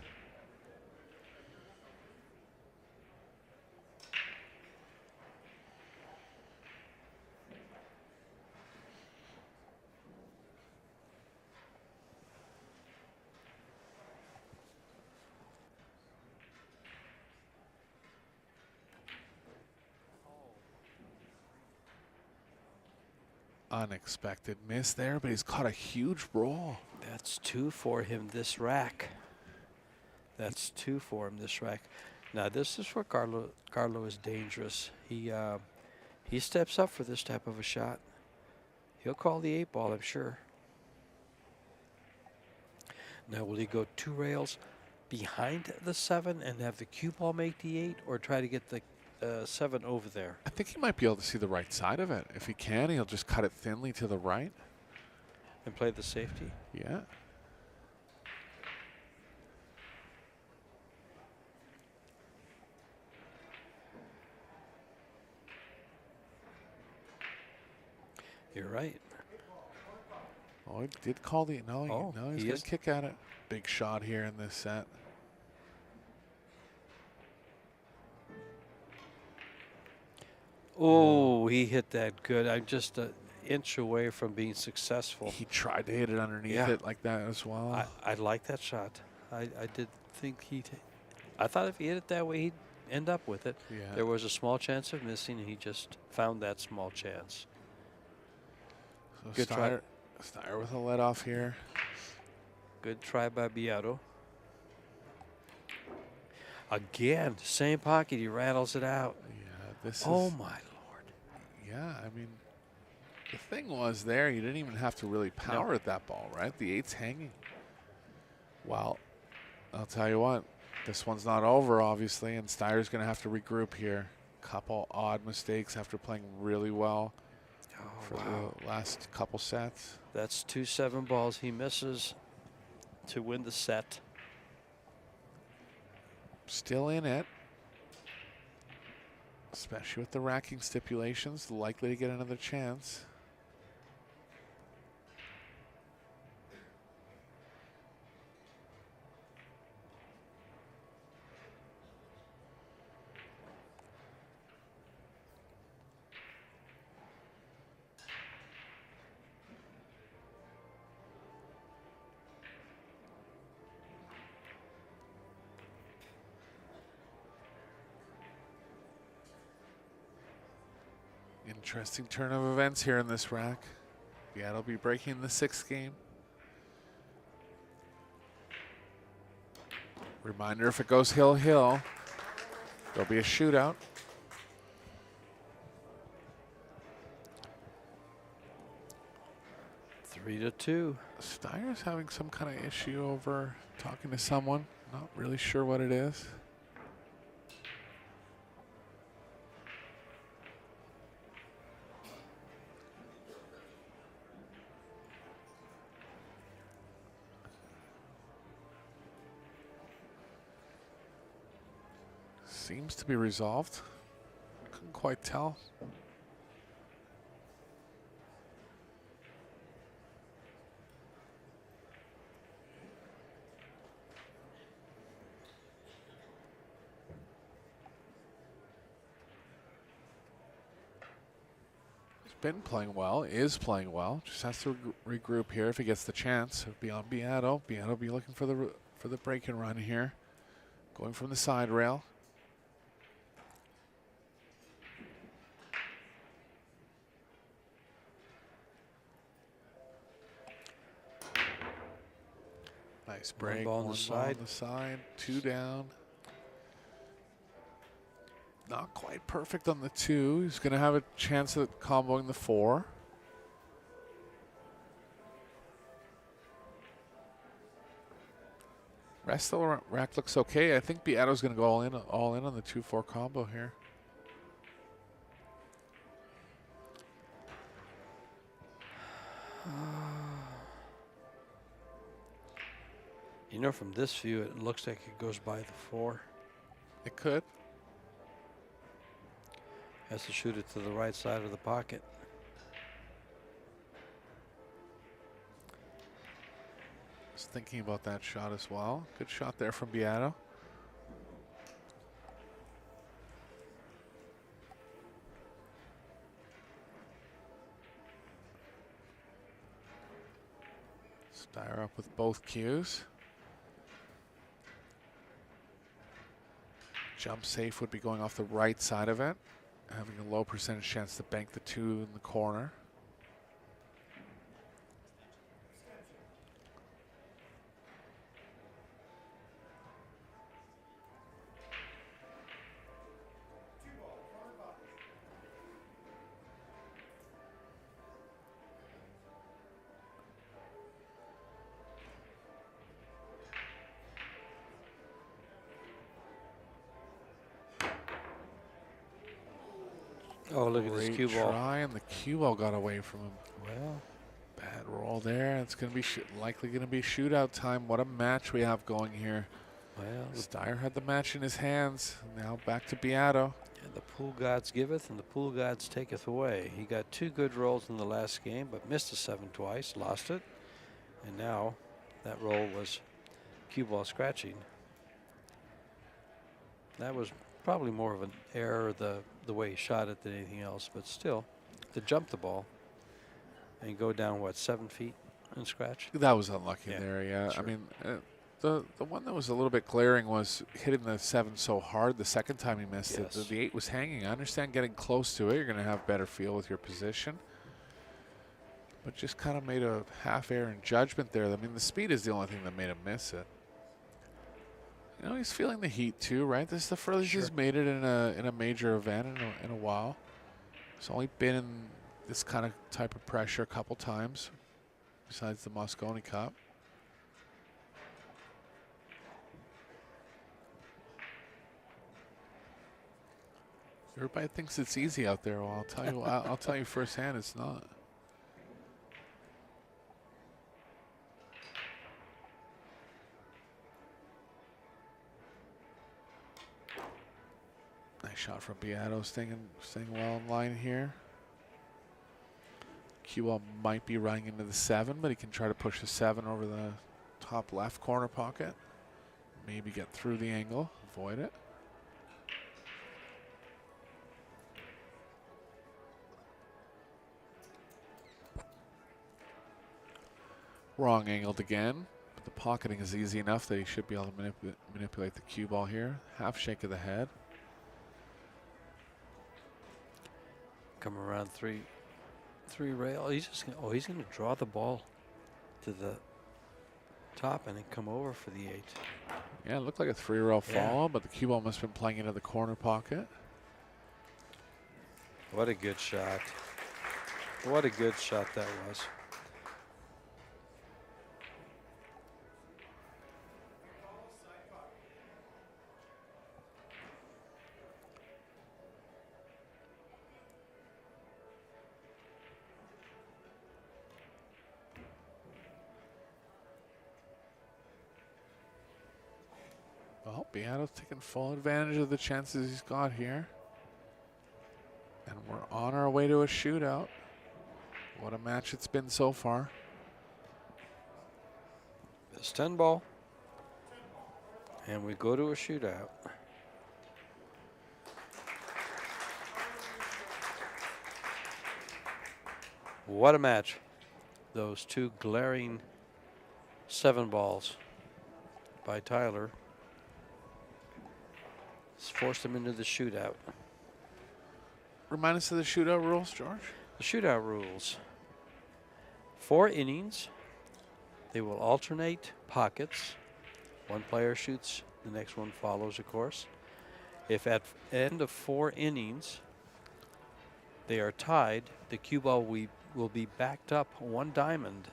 Unexpected miss there, but he's caught a huge roll. That's 2 for him this rack. That's 2 for him this rack. Now this is where Carlo is dangerous. He steps up for this type of a shot. He'll call the 8-ball, I'm sure. Now will he go 2 rails behind the 7 and have the cue ball make the 8, or try to get the 7 over there? I think he might be able to see the right side of it. If he can, he'll just cut it thinly to the right. And play the safety? Yeah. You're right. Oh, he did call the... No, Oh, no, he's he going is- to kick at it. Big shot here in this set. Oh, he hit that good. I'm just an inch away from being successful. He tried to hit it underneath Yeah. it like that as well. I like that shot. I did think I thought if he hit it that way, he'd end up with it. Yeah. There was a small chance of missing, and he just found that small chance. So Good try. Styer with a let off here. Good try by Biado. Again, same pocket. He rattles it out. Yeah, this Oh, is... my Lord. Yeah, I mean, the thing was there, you didn't even have to really power at that ball, right? The 8's hanging. Well, I'll tell you what, this one's not over, obviously, and Steyer's going to have to regroup here. Couple odd mistakes after playing really well for the last couple sets. That's 2 7-balls he misses to win the set. Still in it, especially with the racking stipulations, likely to get another chance. Interesting turn of events here in this rack. Biado will be breaking the 6th game. Reminder, if it goes hill-hill, there'll be a shootout. Three to two. Steyer's having some kind of issue over talking to someone. Not really sure what it is. Seems to be resolved. Couldn't quite tell. He's been playing well, is playing well. Just has to regroup here if he gets the chance. It'll be on Biado. Biado will be looking for the break and run here. Going from the side rail. Nice break. Ball on the side. On the side. 2 down. Not quite perfect on the 2. He's going to have a chance at comboing the 4. Rest of the rack looks okay. I think Biado's going to go all in on the 2-4 combo here. You know, from this view, it looks like it goes by the 4. It could. Has to shoot it to the right side of the pocket. Was thinking about that shot as well. Good shot there from Biado. Styer up with both cues. Jump safe would be going off the right side of it, having a low percentage chance to bank the 2 in the corner. Oh, look at this Great cue ball. try, and the cue ball got away from him. Well, Bad roll there. It's going to be likely going to be shootout time. What a match we have going here. well, Styer had the match in his hands. Now back to Biado. and the pool gods giveth and the pool gods taketh away. He got 2 good rolls in the last game, but missed a 7 twice, lost it. And now that roll was cue ball scratching. That was probably more of an error the way he shot it than anything else, but still, to jump the ball and go down, what, 7 feet and scratch? That was unlucky Yeah, there, yeah. sure. I mean, the one that was a little bit glaring was hitting the 7 so hard the second time he missed it. Yes. The 8 was hanging. I understand getting close to it. You're going to have better feel with your position. But just kind of made a half error in judgment there. I mean, the speed is the only thing that made him miss it. You know, he's feeling the heat too, right? This is the furthest he's made it in a major event in a while. He's only been in this kind of type of pressure a couple times, besides the Mosconi Cup. Everybody thinks it's easy out there. Well, I'll tell you, I'll tell you firsthand, it's not. Nice shot from Biado, staying well in line here. Cue ball might be running into the 7, but he can try to push the 7 over the top left corner pocket. Maybe get through the angle, avoid it. Wrong angled again, but the pocketing is easy enough that he should be able to manipulate the cue ball here. Half shake of the head. Come around three rail. He's just gonna, he's going to draw the ball to the top and then come over for the 8. Yeah, it looked like a 3-rail Yeah. fall, but the cue ball must have been playing into the corner pocket. What a good shot. What a good shot that was. Well, Biado's taking full advantage of the chances he's got here. And we're on our way to a shootout. What a match it's been so far. It's 10 ball. And we go to a shootout. What a match. Those 2 glaring 7 balls by Tyler forced him into the shootout. Remind us of the shootout rules, George. The shootout rules. 4 innings. They will alternate pockets. One player shoots, the next one follows, of course. If at end of 4 innings they are tied, the cue ball will be backed up 1 diamond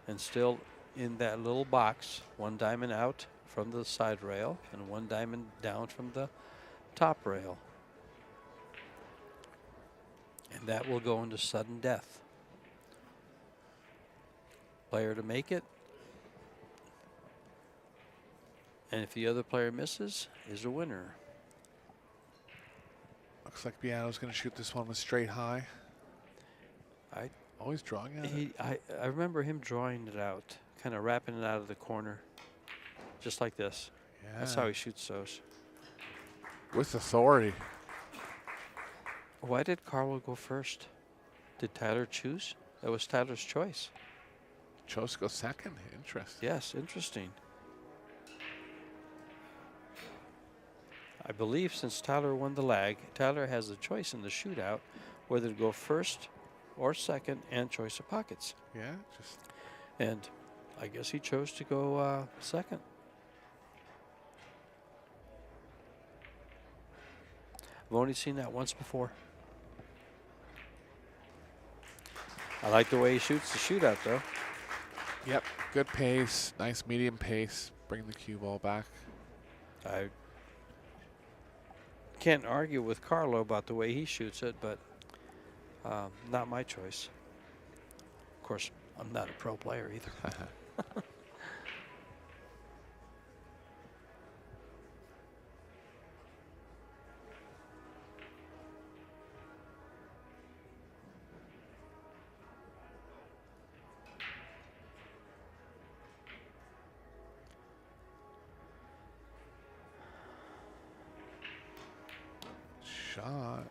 and still in that little box, 1 diamond out from the side rail and 1 diamond down from the top rail. And that will go into sudden death. Player to make it. And if the other player misses, is a winner. Looks like Biado's going to shoot this one with straight high. Always drawing at it. I remember him drawing it out, kind of wrapping it out of the corner, just like this. Yeah. That's how he shoots those. With authority. Why did Carlo go first? Did Tyler choose? That was Tyler's choice. Chose to go second. Interesting. Yes, interesting. I believe since Tyler won the lag, Tyler has the choice in the shootout whether to go first or second and choice of pockets. Yeah, just And I guess he chose to go second. I've only seen that once before. I like the way he shoots the shootout, though. Yep, good pace, nice medium pace. Bring the cue ball back. I can't argue with Carlo about the way he shoots it, but not my choice. Of course, I'm not a pro player either. Shot.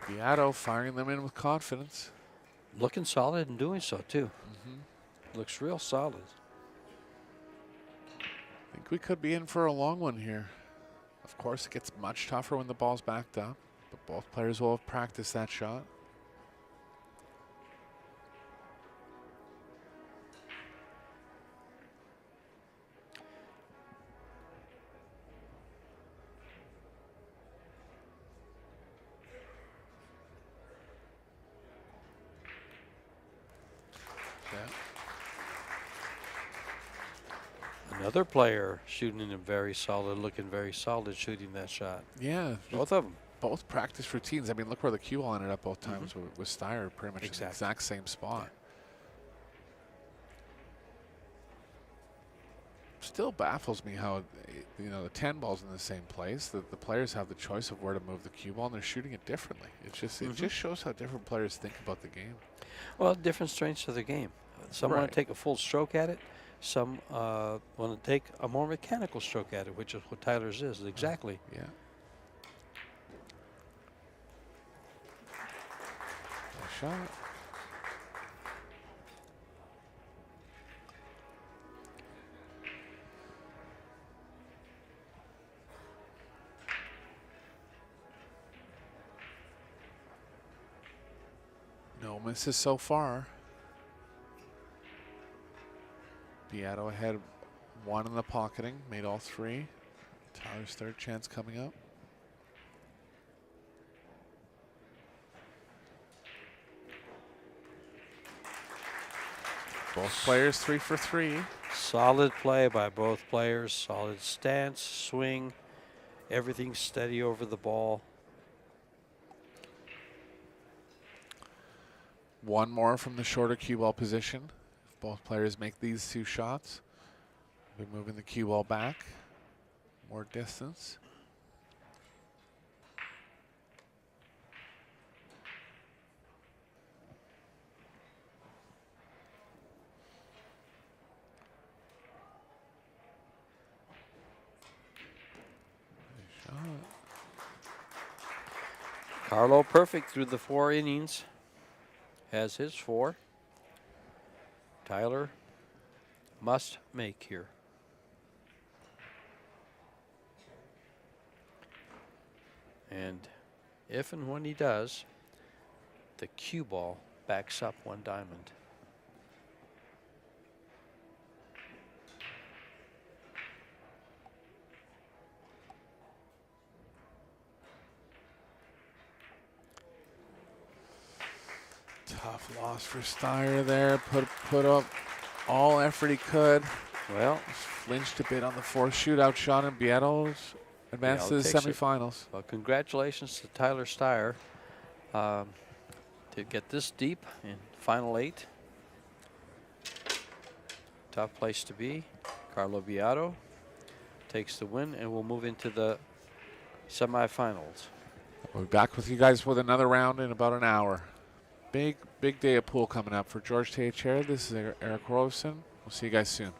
Biado firing them in with confidence. Looking solid and doing so, too. Looks real solid. I think we could be in for a long one here. Of course, it gets much tougher when the ball's backed up, but both players will have practiced that shot. Another player shooting in very solid, looking very solid, shooting that shot. Yeah, Both of them. both practice routines. I mean, look where the cue ball ended up both times with Styer, pretty much in the exact same spot. Still baffles me how, you know, the 10 ball's in the same place. The players have the choice of where to move the cue ball, and they're shooting it differently. It just shows how different players think about the game. Well, different strengths of the game. Some want to take a full stroke at it. Some want to take a more mechanical stroke at it, which is what Tyler's is. Exactly. Yeah. Nice shot. No misses so far. Biado ahead, one in the pocketing, made all three. Tyler's third chance coming up. Both players 3 for 3. Solid play by both players. Solid stance, swing, everything steady over the ball. One more from the shorter cue ball position. If both players make these two shots, we're moving the cue ball back. More distance. Nice shot. Carlo perfect through the 4 innings. Has his 4. Tyler must make here. And if and when he does, the cue ball backs up 1 diamond. Tough loss for Styer there. Put up all effort he could. Well, Flinched a bit on the 4th shootout shot, and Biado's advanced to the takes it. semifinals. well, congratulations to Tyler Styer to get this deep in final 8. Tough place to be. Carlo Biado takes the win, and we'll move into the semifinals. We'll be back with you guys with another round in about an hour. Big day of pool coming up for George Teixeira. This is Eric Rosen. We'll see you guys soon.